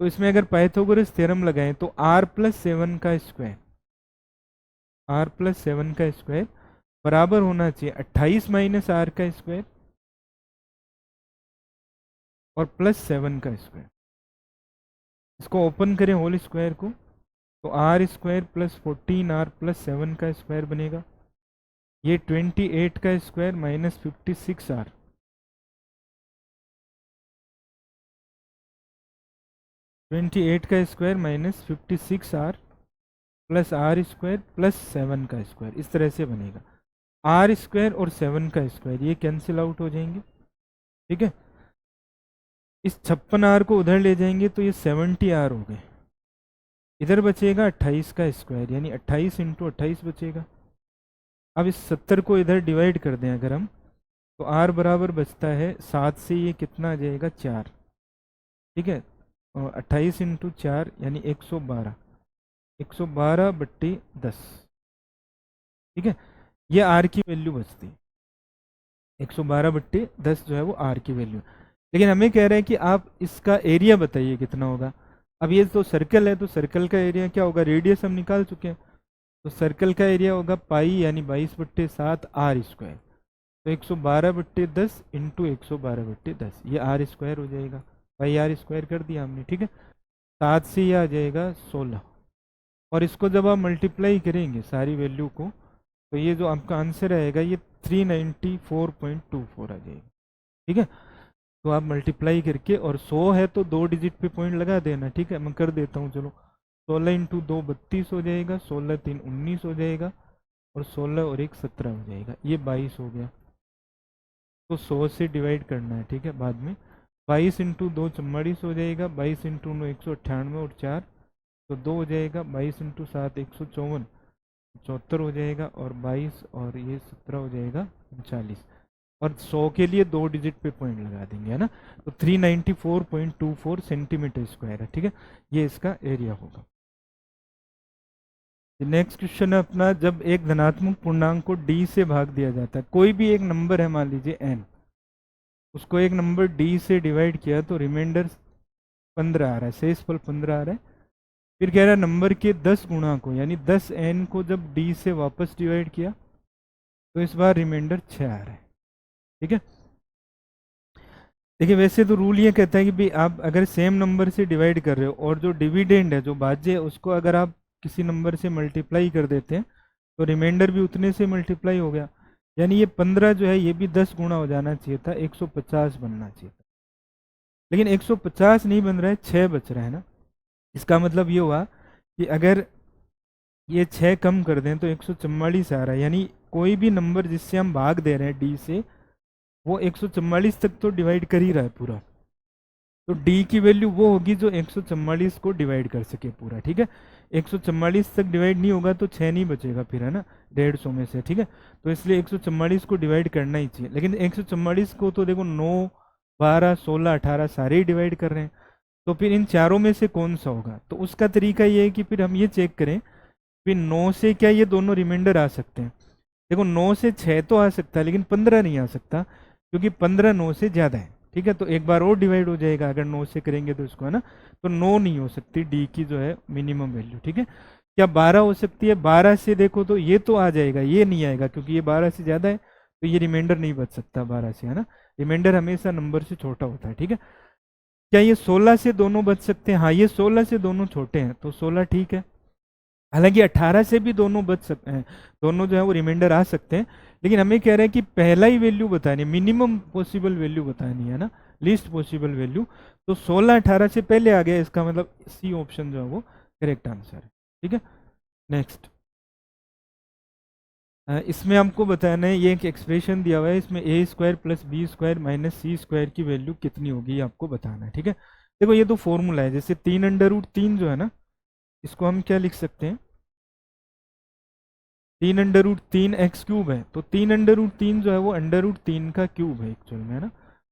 तो इसमें अगर पाइथागोरस थ्योरम लगाएं तो r प्लस 7 का स्क्वायर, r प्लस 7 का स्क्वायर बराबर होना चाहिए 28 माइनस आर का स्क्वायर और प्लस 7 का स्क्वायर। इसको ओपन करें होल स्क्वायर को, तो are square plus 14r plus 7 का स्क्वायर बनेगा, ये 28 का स्क्वायर माइनस 56r, का square minus 56r plus R square plus 7 का स्क्वायर, इस तरह से बनेगा। आर स्क्वायर और 7 का स्क्वायर ये कैंसिल आउट हो जाएंगे, ठीक है। इस 56r को उधर ले जाएंगे तो ये 70r हो गए, इधर बचेगा 28 का स्क्वायर, यानी 28 इंटू 28 बचेगा। अब इस 70 को इधर डिवाइड कर दें अगर हम, तो r बराबर बचता है 7 से ये कितना आ जाएगा 4, ठीक है, और 28 इंटू 4 यानी 112, 112/10, ठीक है। ये आर की वैल्यू बचती है, 112/10 जो है वो आर की वैल्यू। लेकिन हमें कह रहे हैं कि आप इसका एरिया बताइए कितना होगा। अब ये तो सर्कल है, तो सर्कल का एरिया क्या होगा, रेडियस हम निकाल चुके हैं, तो सर्कल का एरिया होगा पाई यानी 22/7 आर स्क्वायर, तो 112/10 इंटू 112/10, ये आर स्क्वायर हो जाएगा, पाई आर स्क्वायर कर दिया हमने, ठीक है। 7 से ये आ जाएगा 16, और इसको जब आप मल्टीप्लाई करेंगे सारी वैल्यू को, तो ये जो आपका आंसर आएगा ये 394.24 आ जाएगा, ठीक है। तो आप मल्टीप्लाई करके, और 100 है तो 2 डिजिट पे पॉइंट लगा देना, ठीक है। मैं कर देता हूँ, चलो 16 इंटू 2 32 हो जाएगा, 16 3 19 हो जाएगा, और 16 और 1 17 हो जाएगा, ये 22 हो गया। तो 100 से डिवाइड करना है, ठीक है, बाद में। 22 इंटू 2 44 हो जाएगा, 22 इंटू 9 198 और 4 तो 2 हो जाएगा, 22 इंटू 7 154 74 हो जाएगा, और 22 और ये 17 हो जाएगा 39। और 100 के लिए 2 डिजिट पे पॉइंट लगा देंगे, है ना। तो 394.24 सेंटीमीटर स्क्वायर है, ठीक है, ये इसका एरिया होगा। नेक्स्ट क्वेश्चन है अपना, जब एक धनात्मक पूर्णांक को d से भाग दिया जाता है, कोई भी एक नंबर है, मान लीजिए n, उसको एक नंबर d से डिवाइड किया तो रिमाइंडर 15 आ रहा है, शेष फल 15 आ रहा है। फिर कह रहा है नंबर के 10 गुणा को, यानी 10n को जब d से वापस डिवाइड किया तो इस बार रिमाइंडर 6 आ रहा है, ठीक है। देखिए वैसे तो रूल ये कहता है कि भाई आप अगर सेम नंबर से डिवाइड कर रहे हो और जो डिविडेंड है, जो भाज्य है, उसको अगर आप किसी नंबर से मल्टीप्लाई कर देते हैं तो रिमाइंडर भी उतने से मल्टीप्लाई हो गया, यानी ये 15 जो है ये भी 10 गुना हो जाना चाहिए था, 150 बनना चाहिए था। लेकिन 150 नहीं बन रहा है, 6 बच रहा है ना। इसका मतलब ये हुआ कि अगर ये 6 कम कर दें तो 144 आ रहा है, यानी कोई भी नंबर जिससे हम भाग दे रहे हैं डी से, वो 144 तक तो डिवाइड कर ही रहा है पूरा। तो डी की वैल्यू वो होगी जो 144 को डिवाइड कर सके पूरा, ठीक है। 144 तक डिवाइड नहीं होगा तो 6 नहीं बचेगा फिर, है ना, 150 में से, ठीक है। तो इसलिए 144 को डिवाइड करना ही चाहिए, लेकिन 144 को तो देखो 9 12 16 18 सारे ही डिवाइड कर रहे हैं, तो फिर इन चारों में से कौन सा होगा। तो उसका तरीका ये है कि फिर हम ये चेक करें, फिर 9 से क्या ये दोनों रिमाइंडर आ सकते हैं। देखो 9 से 6 तो आ सकता है, लेकिन 15 नहीं आ सकता, क्योंकि 15 9 से ज़्यादा है, ठीक है। तो एक बार और डिवाइड हो जाएगा अगर 9 से करेंगे तो इसको, है ना। तो 9 नहीं हो सकती डी की जो है मिनिमम वैल्यू, ठीक है। क्या 12 हो सकती है? 12 से देखो तो ये तो आ जाएगा, ये नहीं आएगा क्योंकि ये 12 से ज़्यादा है, तो ये रिमाइंडर नहीं बच सकता 12 से, है ना। रिमाइंडर हमेशा नंबर से छोटा होता है, ठीक है। क्या ये 16 से दोनों बच सकते हैं? हाँ, ये 16 से दोनों छोटे हैं, तो 16 ठीक है। हालांकि 18 से भी दोनों बच सकते हैं, दोनों जो है वो रिमाइंडर आ सकते हैं, लेकिन हमें कह रहे हैं कि पहला ही वैल्यू बतानी है, मिनिमम पॉसिबल वैल्यू बतानी है ना, लीस्ट पॉसिबल वैल्यू। तो 16 18 से पहले आ गया, इसका मतलब सी ऑप्शन जो है वो करेक्ट आंसर है, ठीक है। नेक्स्ट, इसमें हमको बताना है, ये एक एक्सप्रेशन दिया हुआ है, इसमें A square plus B square minus C square की वैल्यू कितनी होगी, ये आपको बताना है, ठीक है। देखो ये तो फॉर्मूला है, जैसे 3√3 जो है ना, इसको हम क्या लिख सकते हैं, 3√3 एक्स क्यूब है, तो 3√3 जो है वो √3 का क्यूब है एक्चुअल में, है ना।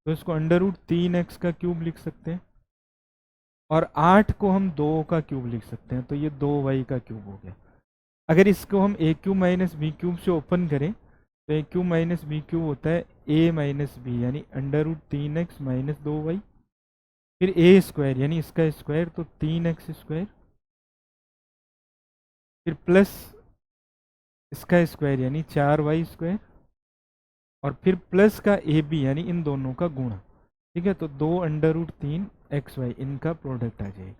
तो इसको √3 एक्स का क्यूब लिख सकते हैं, और 8 को हम 2 का क्यूब लिख सकते हैं, तो ये 2y का क्यूब हो गया। अगर इसको हम ए क्यूब माइनस बी क्यूब से ओपन करें तो ए क्यूब माइनस बी क्यूब होता है a माइनस बी, यानी √3 एक्स माइनस 2y, फिर ए स्क्वायर यानी इसका स्क्वायर, तो 3x स्क्वायर, फिर प्लस इसका स्क्वायर यानी 4y स्क्वायर, और फिर प्लस का ए बी यानी इन दोनों का गुणा, ठीक है। तो 2√3 xy इनका प्रोडक्ट आ जाएगा।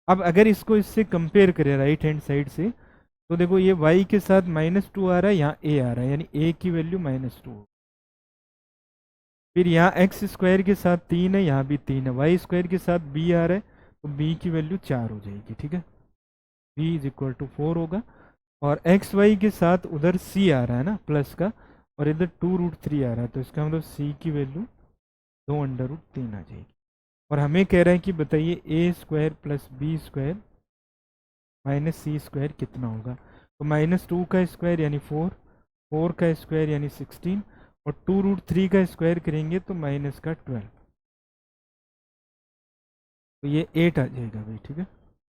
अब अगर इसको इससे कंपेयर करें राइट हैंड साइड से, तो देखो ये y के साथ -2 आ रहा है, यहाँ a आ रहा है, यानी a की वैल्यू -2। फिर यहाँ एक्स स्क्वायर के साथ 3 है, यहाँ भी 3 है, वाई स्क्वायर के साथ b आ रहा है, तो b की वैल्यू 4 हो जाएगी, ठीक है। b = 4 होगा, और एक्स वाई के साथ उधर c आ रहा है ना प्लस का, और इधर 2√3 आ रहा है, तो इसका मतलब c की वैल्यू 2√3 आ जाएगी। और हमें कह रहा है कि बताइए a square plus B square minus C square कितना होगा। तो -2 का स्क्वायर यानी 4, 4 का स्क्वायर यानी 16, और 2√3 का स्क्वायर करेंगे तो माइनस का 12, तो ये 8 आ जाएगा भाई, ठीक है,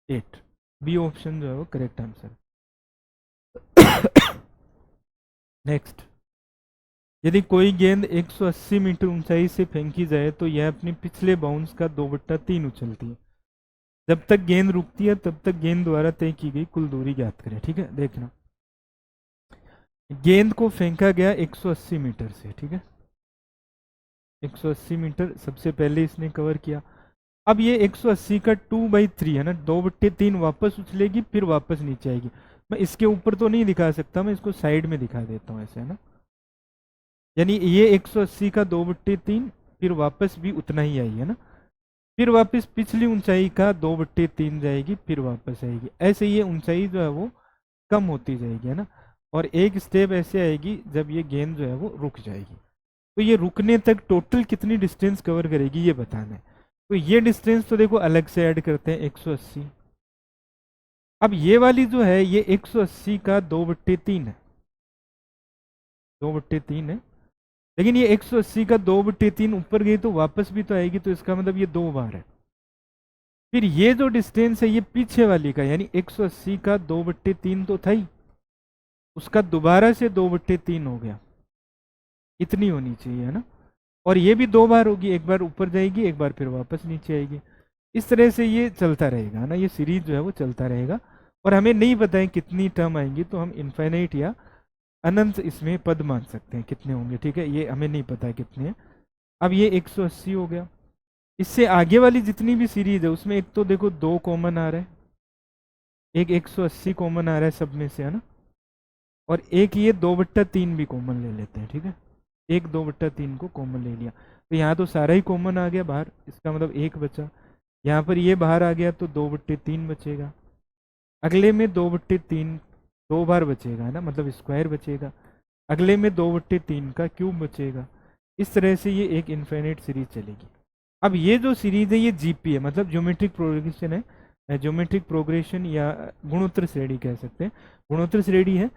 8। बी ऑप्शन जो है वो करेक्ट आंसर। नेक्स्ट, यदि कोई गेंद 180 मीटर ऊंचाई से फेंकी जाए तो यह अपने पिछले बाउंस का 2/3 उछलती है। जब तक गेंद रुकती है तब तक गेंद द्वारा तय की गई कुल दूरी ज्ञात करें, ठीक है। देखना, गेंद को फेंका गया 180 मीटर से, ठीक है, 180 मीटर सबसे पहले इसने कवर किया। अब ये 180 का 2/3 है ना, 2/3 वापस उछलेगी, फिर वापस नीचे आएगी। मैं इसके ऊपर तो नहीं दिखा सकता, मैं इसको साइड में दिखा देता हूँ ऐसे, है ना। यानी ये 180 का 2/3 फिर वापस भी उतना ही आई है ना, फिर वापस पिछली ऊंचाई का 2/3 जाएगी, फिर वापस आएगी। ऐसे ये ऊंचाई जो है वो कम होती जाएगी, है ना। और एक स्टेप ऐसे आएगी जब ये गेंद जो है वो रुक जाएगी। तो ये रुकने तक टोटल कितनी डिस्टेंस कवर करेगी ये बताना है। तो ये डिस्टेंस तो देखो अलग से ऐड करते हैं, 180। अब ये वाली जो है ये 180 का 2/3 है, 2/3 है। लेकिन ये 180 का 2/3 ऊपर गई तो वापस भी तो आएगी, तो इसका मतलब ये 2 बार है। फिर ये जो डिस्टेंस है ये पीछे वाली का, यानी 180 का 2/3 तो था ही, उसका दोबारा से 2/3 हो गया, इतनी होनी चाहिए, है ना। और ये भी 2 बार होगी, एक बार ऊपर जाएगी, एक बार फिर वापस नीचे आएगी। इस तरह से ये चलता रहेगा ना, ये सीरीज जो है वो चलता रहेगा। और हमें नहीं पता है कितनी टर्म आएंगी, तो हम इनफाइनाइट या अनंत इसमें पद मान सकते हैं कितने होंगे, ठीक है। ये हमें नहीं पता है कितने हैं। अब ये 180 हो गया। इससे आगे वाली जितनी भी सीरीज है उसमें एक तो देखो 2 कॉमन आ रहा है, एक 180 कॉमन आ रहा है सब में से, है ना। और एक ये 2/3 भी कॉमन ले लेते हैं, ठीक है। एक 2/3 को कॉमन ले लिया, तो यहाँ तो सारा ही कॉमन आ गया बाहर, इसका मतलब एक बचा। यहाँ पर ये बाहर आ गया तो 2/3 बचेगा। अगले में 2/3 2 बार बचेगा, है ना, मतलब स्क्वायर बचेगा। अगले में 2/3 का क्यूब बचेगा। इस तरह से ये एक इन्फिनिट सीरीज चलेगी। अब ये जो सीरीज है ये जीपी है, मतलब ज्योमेट्रिक प्रोग्रेशन है, ज्योमेट्रिक प्रोग्रेशन या गुणोत्तर श्रेणी कह सकते हैं, गुणोत्तर श्रेणी है।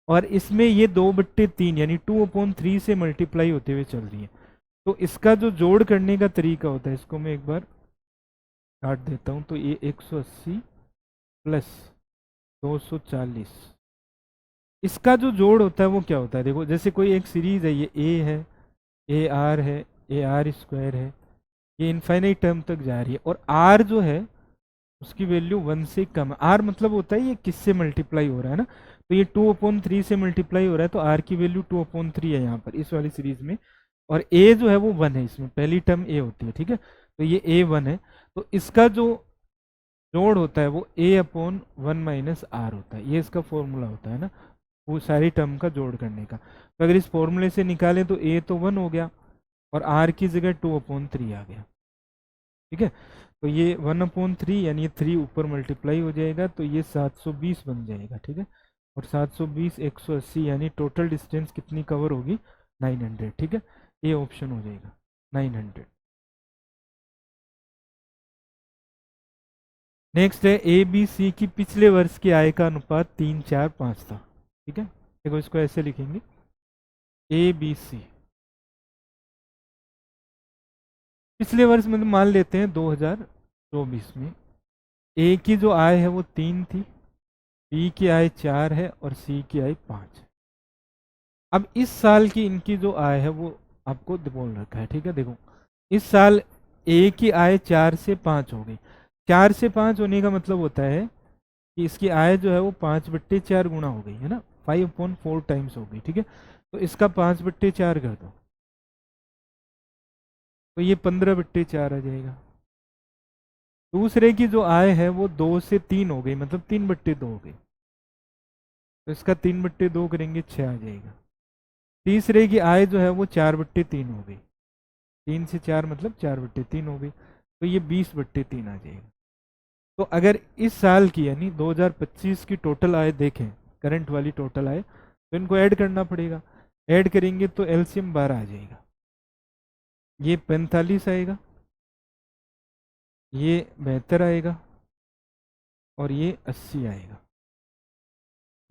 और इसमें ये 2/3 यानी 2/3 से मल्टीप्लाई होते हुए चल रही है। तो इसका जो जोड़ करने का तरीका होता है, इसको मैं एक बार काट देता हूँ। तो ये 180 प्लस 240, इसका जो जोड़ होता है वो क्या होता है, देखो जैसे कोई एक सीरीज है, ये ए है, ए आर है, ए आर स्क्वायर है, ये इनफाइनाइट टर्म तक जा रही है। और आर जो है उसकी वैल्यू 1 से कम है। आर मतलब होता है ये किससे मल्टीप्लाई हो रहा है ना, तो ये 2/3 से मल्टीप्लाई हो रहा है, तो आर की वैल्यू 2/3 है यहाँ पर इस वाली सीरीज में। और ए जो है वो 1 है, इसमें पहली टर्म ए होती है, ठीक है। तो ये ए 1 है, तो इसका जो जोड़ होता है वो A/1 माइनस आर होता है, ये इसका फॉर्मूला होता है ना, वो सारी टर्म का जोड़ करने का। तो अगर इस फॉर्मूले से निकालें तो ए तो 1 हो गया और आर की जगह 2/3 आ गया, ठीक है। तो ये 1/3 यानी 3 ऊपर मल्टीप्लाई हो जाएगा, तो ये 720 बन जाएगा, ठीक है। और 720 180 यानी टोटल डिस्टेंस कितनी कवर होगी, 900, ठीक है। ये ऑप्शन हो जाएगा 900। नेक्स्ट है ए बी सी की पिछले वर्ष की आय का अनुपात 3, 4, 5 था, ठीक है। देखो इसको ऐसे लिखेंगे, ए बी सी पिछले वर्ष मतलब मान लेते हैं 2024 में ए की जो आय है वो 3 थी, बी की आय 4 है और सी की आय 5 है। अब इस साल की इनकी जो आय है वो आपको बोल रखा है, ठीक है। देखो इस साल ए की आय 4 से 5 हो गई। 4 से 5 होने का मतलब होता है कि इसकी आय जो है वो 5/4 गुना हो गई, है ना, 5/4 टाइम्स हो गई, ठीक है। तो इसका 5/4 कर दो, तो ये 15/4 आ जाएगा। दूसरे की जो आय है वो 2 से 3 हो गई, मतलब 3/2 हो गई, तो इसका 3/2 करेंगे 6 आ जाएगा। तीसरे की आय जो है वो 4/3 हो गई, 3 से 4 मतलब 4/3 हो गई, तो ये 20/3 आ जाएगा। तो अगर इस साल की यानी 2025 की टोटल आय देखें, करंट वाली टोटल आय, तो इनको ऐड करना पड़ेगा। ऐड करेंगे तो एलसीएम 12 आ जाएगा, ये 45 आएगा, ये 72 आएगा और ये 80 आएगा।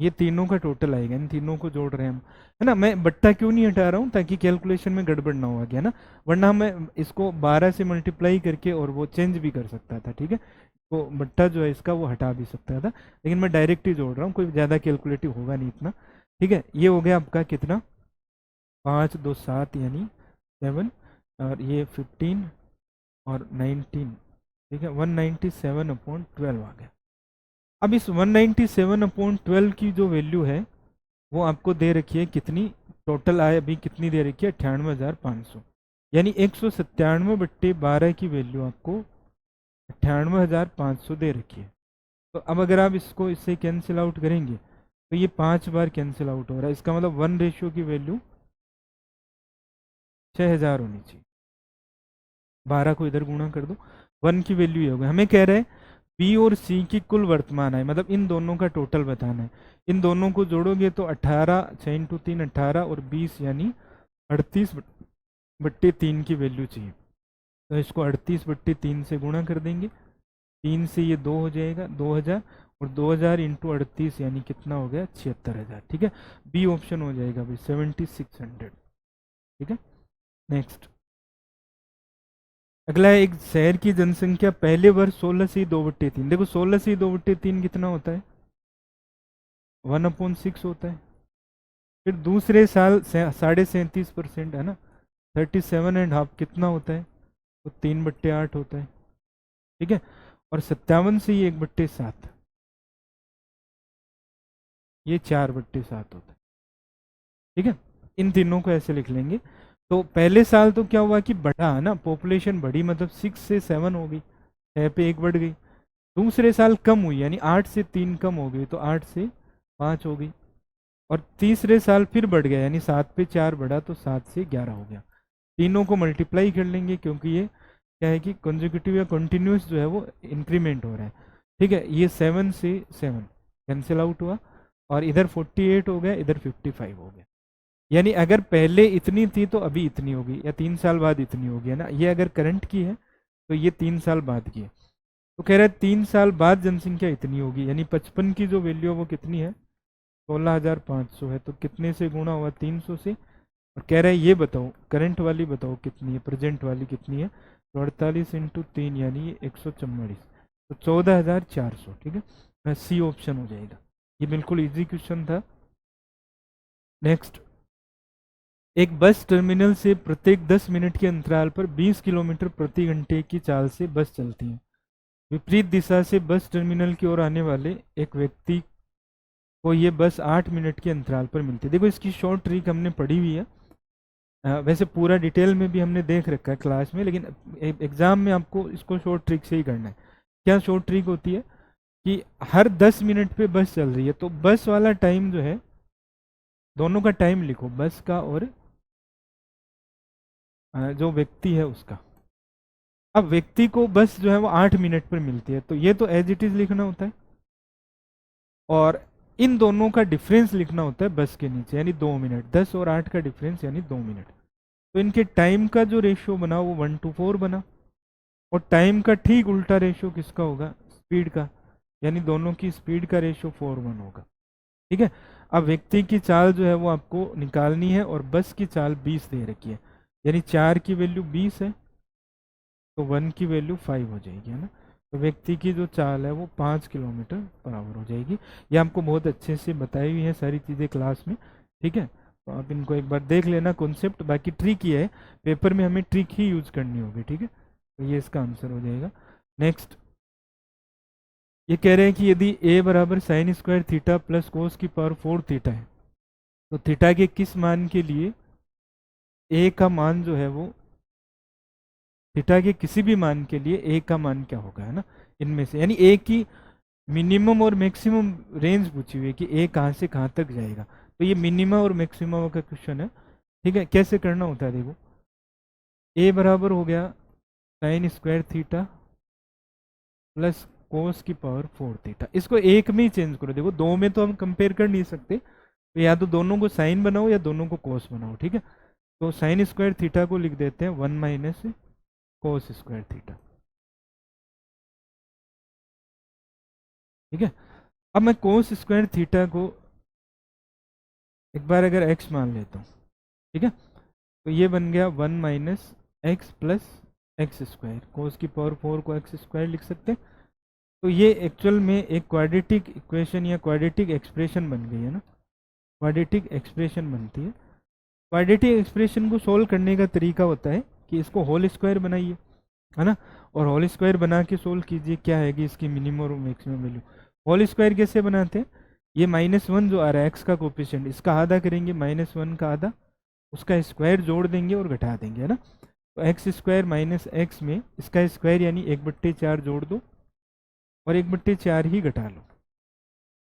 ये तीनों का टोटल आएगा, इन तीनों को जोड़ रहे हैं हम, है ना। मैं बट्टा क्यों नहीं हटा रहा हूँ, ताकि कैलकुलेशन में गड़बड़ ना हो गया ना, वरना मैं इसको 12 से मल्टीप्लाई करके और वो चेंज भी कर सकता था, ठीक है। तो बट्टा जो है इसका वो हटा भी सकता था, लेकिन मैं डायरेक्ट ही जोड़ रहा हूँ, कोई ज़्यादा कैलकुलेटिव होगा नहीं इतना, ठीक है। ये हो गया आपका कितना, 5 2 7 यानी 7, और ये 15 और 19, ठीक है। 197/12 आ गया। अब इस 197/12 की जो वैल्यू है वो आपको दे रखी है कितनी, टोटल आय अभी कितनी दे रखी है, 98,500, यानी 197/12 की वैल्यू आपको 98,500 दे रखी है। तो अब अगर आप इसको इससे कैंसिल आउट करेंगे तो ये 5 बार कैंसिल आउट हो रहा है, इसका मतलब 1 रेशियो की वैल्यू 6000 होनी चाहिए, 12 को इधर गुणा कर दो, 1 की वैल्यू ये होगा। हमें कह रहे हैं बी और सी की कुल वर्तमान आय, मतलब इन दोनों का टोटल बताना है। इन दोनों को जोड़ोगे तो 18, 6 इंटू 3 18 और 20 यानी 38/3 की वैल्यू चाहिए। तो इसको 38/3 से गुणा कर देंगे, 3 से ये 2 हो जाएगा 2000, और 2000 इंटू 38 यानी कितना हो गया 76,000। ठीक है, बी ऑप्शन हो जाएगा भाई 7600। ठीक है, नेक्स्ट अगला है, एक शहर की जनसंख्या पहले वर्ष 16 से 2/3। देखो 16 से 2/3 कितना होता है, 1/6 होता है। फिर दूसरे साल 37.5% है ना, 37.5 कितना होता है, तो 3/8 होता है। ठीक है, और 57 से ये 1/7, ये 4/7 होता है। ठीक है, इन तीनों को ऐसे लिख लेंगे। तो पहले साल तो क्या हुआ कि बढ़ा है ना, पॉपुलेशन बढ़ी, मतलब 6 से 7 हो गई, 6 पे 1 बढ़ गई। दूसरे साल कम हुई, यानी 8 से 3 कम हो गई, तो 8 से 5 हो गई। और तीसरे साल फिर बढ़ गया, यानी 7 पे 4 बढ़ा, तो 7 से 11 हो गया। तीनों को मल्टीप्लाई कर लेंगे, क्योंकि ये क्या है कि कंसेक्यूटिव या कंटिन्यूस जो है वो इंक्रीमेंट हो रहा है। ठीक है, ये 7 से 7 कैंसिल आउट हुआ, और इधर 48 हो गया, इधर 55 हो गया। यानी अगर पहले इतनी थी तो अभी इतनी होगी, या 3 साल बाद इतनी होगी, है ना। ये अगर करंट की है तो ये 3 साल बाद की है। तो कह रहा है 3 साल बाद जनसंख्या इतनी होगी, यानी 55 की जो वैल्यू है वो कितनी है, 16,500 है। तो कितने से गुणा हुआ, 300 से। और कह रहा है ये बताओ करंट वाली बताओ कितनी है, प्रेजेंट वाली कितनी है, तो 48 इंटू 3 यानी 144, तो 14,400। ठीक है, सी ऑप्शन हो जाएगा। ये बिल्कुल इजी क्वेश्चन था। नेक्स्ट, एक बस टर्मिनल से प्रत्येक 10 मिनट के अंतराल पर 20 किलोमीटर प्रति घंटे की चाल से बस चलती है। विपरीत दिशा से बस टर्मिनल की ओर आने वाले एक व्यक्ति को ये बस 8 मिनट के अंतराल पर मिलती है। देखो इसकी शॉर्ट ट्रिक हमने पढ़ी हुई है, वैसे पूरा डिटेल में भी हमने देख रखा है क्लास में, लेकिन एग्जाम में आपको इसको शॉर्ट ट्रिक से ही करना है। क्या शॉर्ट ट्रिक होती है कि हर 10 मिनट पे बस चल रही है, तो बस वाला टाइम जो है, दोनों का टाइम लिखो, बस का और जो व्यक्ति है उसका। अब व्यक्ति को बस जो है वो 8 मिनट पर मिलती है, तो ये तो एज इट इज लिखना होता है, और इन दोनों का डिफरेंस लिखना होता है बस के नीचे, यानी 2 मिनट, 10 और 8 का डिफरेंस यानी 2 मिनट। तो इनके टाइम का जो रेशियो बना वो 1:4 बना, और टाइम का ठीक उल्टा रेशियो किसका होगा, स्पीड का, यानी दोनों की स्पीड का रेशियो 4:1 होगा। ठीक है, अब व्यक्ति की चाल जो है वो आपको निकालनी है, और बस की चाल 20 दे रखी है, यानी 4 की वैल्यू 20 है, तो 1 की वैल्यू 5 हो जाएगी, है ना। तो व्यक्ति की जो चाल है वो 5 किलोमीटर पर आवर हो जाएगी। ये हमको बहुत अच्छे से बताई हुई है सारी चीज़ें क्लास में। ठीक है, तो आप इनको एक बार देख लेना कॉन्सेप्ट, बाकी ट्रिक ये है, पेपर में हमें ट्रिक ही यूज करनी होगी। ठीक है, तो ये इसका आंसर हो जाएगा। नेक्स्ट, ये कह रहे हैं कि यदि a बराबर sign square theta plus cos की पावर 4 थीटा है, तो थीटा के किस मान के लिए a का मान जो है वो, थीटा के किसी भी मान के लिए a का मान क्या होगा, है ना, इनमें से, यानी a की मिनिमम और मैक्सिमम रेंज पूछी हुई है कि a कहाँ से कहाँ तक जाएगा। तो ये मिनिमम और मैक्सिमम का क्वेश्चन है। ठीक है, कैसे करना होता है, देखो a बराबर हो गया sign square theta plus cos की पावर 4 थीटा, इसको एक में ही चेंज करो। देखो दो में तो हम कंपेयर कर नहीं सकते, तो या तो दोनों को साइन बनाओ या दोनों को कोस बनाओ। ठीक है, तो साइन स्क्वायर थीटा को लिख देते हैं 1 माइनस कोस स्क्वायर थीटा। ठीक है, अब मैं कोस स्क्वायर थीटा को एक बार अगर x मान लेता हूँ, ठीक है, तो ये बन गया 1 minus x plus x square, cos की पावर 4 को एक्स स्क्वायर लिख सकते हैं। तो ये एक्चुअल में एक क्वाड्रेटिक इक्वेशन या क्वाड्रेटिक एक्सप्रेशन बन गई है ना, क्वाड्रेटिक एक्सप्रेशन बनती है। क्वाड्रेटिक एक्सप्रेशन को सोल्व करने का तरीका होता है कि इसको होल स्क्वायर बनाइए, है ना, और होल स्क्वायर बना के सोल्व कीजिए क्या है कि इसकी मिनिमम और मैक्सिमम वैल्यू। होल स्क्वायर कैसे बनाते हैं, ये -1 जो आ रहा है एक्स का कोफिशिएंट, इसका आधा करेंगे, -1 का आधा, उसका स्क्वायर जोड़ देंगे और घटा देंगे, है ना। तो एक्स स्क्वायर माइनस एक्स में इसका स्क्वायर यानी 1/4 जोड़ दो और 1/4 ही घटा लो,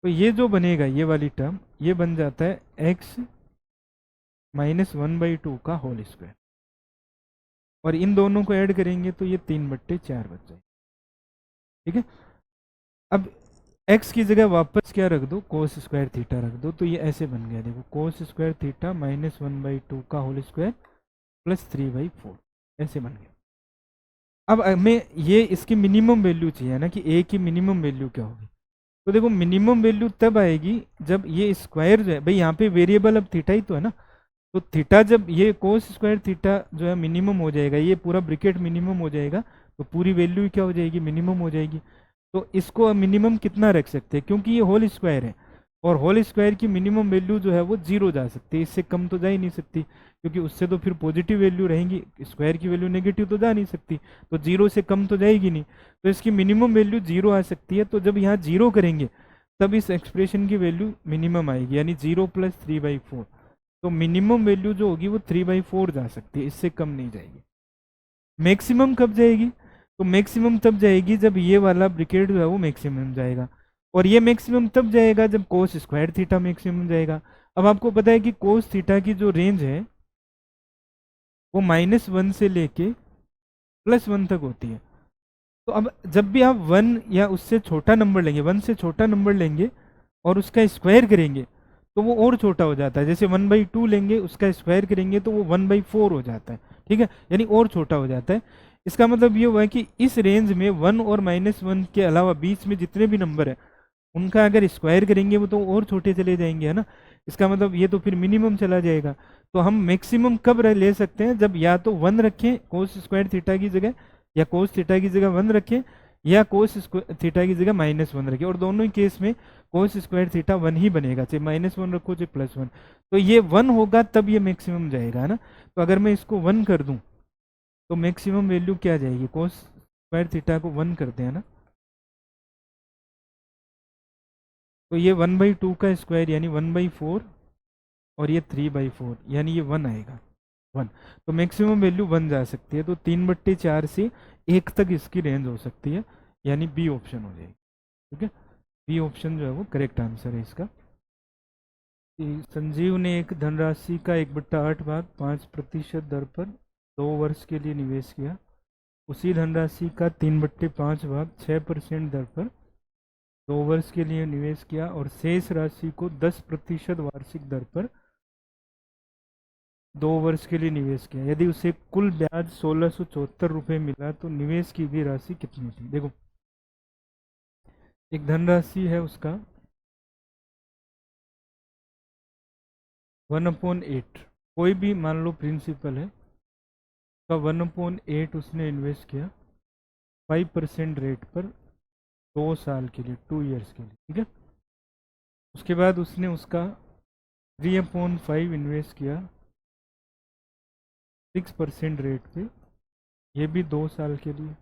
तो ये जो बनेगा ये वाली टर्म, ये बन जाता है x -1/2 का होल स्क्वायर। और इन दोनों को ऐड करेंगे तो ये 3/4 बच जाएगा। ठीक है, अब x की जगह वापस क्या रख दो, कोस स्क्वायर थीटा रख दो, तो ये ऐसे बन गया, देखो कोस स्क्वायर थीटा -1/2 का होल स्क्वायर प्लस 3/4 ऐसे बन गया। अब हमें ये इसकी मिनिमम वैल्यू चाहिए ना कि a की मिनिमम वैल्यू क्या होगी। तो देखो मिनिमम वैल्यू तब आएगी जब ये स्क्वायर जो है, भाई यहाँ पे वेरिएबल अब थीटा ही तो है ना, तो थीटा जब ये कोस स्क्वायर थीटा जो है मिनिमम हो जाएगा, ये पूरा ब्रिकेट मिनिमम हो जाएगा, तो पूरी वैल्यू क्या हो जाएगी, मिनिमम हो जाएगी। तो इसको मिनिमम कितना रख सकते हैं, क्योंकि ये होल स्क्वायर है और होल स्क्वायर की मिनिमम वैल्यू जो है वो 0 जा सकती है, इससे कम तो जा ही नहीं सकती, क्योंकि उससे तो फिर पॉजिटिव वैल्यू रहेंगी, स्क्वायर की वैल्यू नेगेटिव तो जा नहीं सकती, तो 0 से कम तो जाएगी नहीं, तो इसकी मिनिमम वैल्यू 0 आ सकती है। तो जब यहाँ 0 करेंगे तब इस एक्सप्रेशन की वैल्यू मिनिमम आएगी, यानी 0 + 3/4, तो मिनिमम वैल्यू जो होगी वो 3/4 जा सकती है, इससे कम नहीं जाएगी। मैक्सिमम कब जाएगी, तो मैक्सिमम तब जाएगी जब ये वाला ब्रिकेट जो है वो मैक्सिमम जाएगा, और ये मैक्सिमम तब जाएगा जब कोस स्क्वायर थीटा मैक्सिमम जाएगा। अब आपको पता है कि कोस थीटा की जो रेंज है वो -1 से लेके +1 तक होती है। तो अब जब भी आप 1 या उससे छोटा नंबर लेंगे, 1 से छोटा नंबर लेंगे और उसका स्क्वायर करेंगे तो वो और छोटा हो जाता है, जैसे 1/2 लेंगे उसका स्क्वायर करेंगे तो वो 1/4 हो जाता है। ठीक है, यानी और छोटा हो जाता है। इसका मतलब ये हुआ है कि इस रेंज में 1 और -1 के अलावा बीच में जितने भी नंबर है उनका अगर स्क्वायर करेंगे वो तो और छोटे चले जाएंगे, है ना। इसका मतलब ये तो फिर मिनिमम चला जाएगा। तो हम मैक्सिमम कब ले सकते हैं, जब या तो 1 रखें कोस स्क्वायर थीटा की जगह, या कोस थीटा की जगह 1 रखें, या कोस थीटा की जगह -1 रखें, और दोनों ही केस में कोस स्क्वायर थीटा 1 ही बनेगा, चाहे -1 रखो चाहे +1। तो ये 1 होगा तब ये मैक्सिमम जाएगा, है ना। तो अगर मैं इसको 1 कर दूं तो मैक्सिमम वैल्यू क्या जाएगी, कोस स्क्वायर थीटा को 1 करते हैं ना, तो ये 1/2 का स्क्वायर यानी 1/4, और ये 3/4 यानी ये 1 आएगा, 1। तो मैक्सिमम वैल्यू 1 जा सकती है, तो 3/4 से 1 तक इसकी रेंज हो सकती है, यानी बी ऑप्शन हो जाएगी। ठीक है, बी ऑप्शन जो है वो करेक्ट आंसर है इसका। संजीव ने एक धनराशि का 1/8 भाग 5% दर पर 2 वर्ष के लिए निवेश किया। उसी धनराशि का 3/5 भाग 6% दर पर 2 वर्ष के लिए निवेश किया और शेष राशि को 10% वार्षिक दर पर 2 वर्ष के लिए निवेश किया। यदि उसे कुल ब्याज 1674 रुपये मिला तो निवेश की गई राशि कितनी थी। देखो एक धनराशि है उसका 1/8, कोई भी मान लो प्रिंसिपल है, का 1/8 उसने इन्वेस्ट किया 5% रेट पर 2 साल के लिए, 2 ईयर्स के लिए। ठीक है, उसके बाद उसने उसका 3/5 इन्वेस्ट किया 6% रेट पे, ये भी 2 साल के लिए।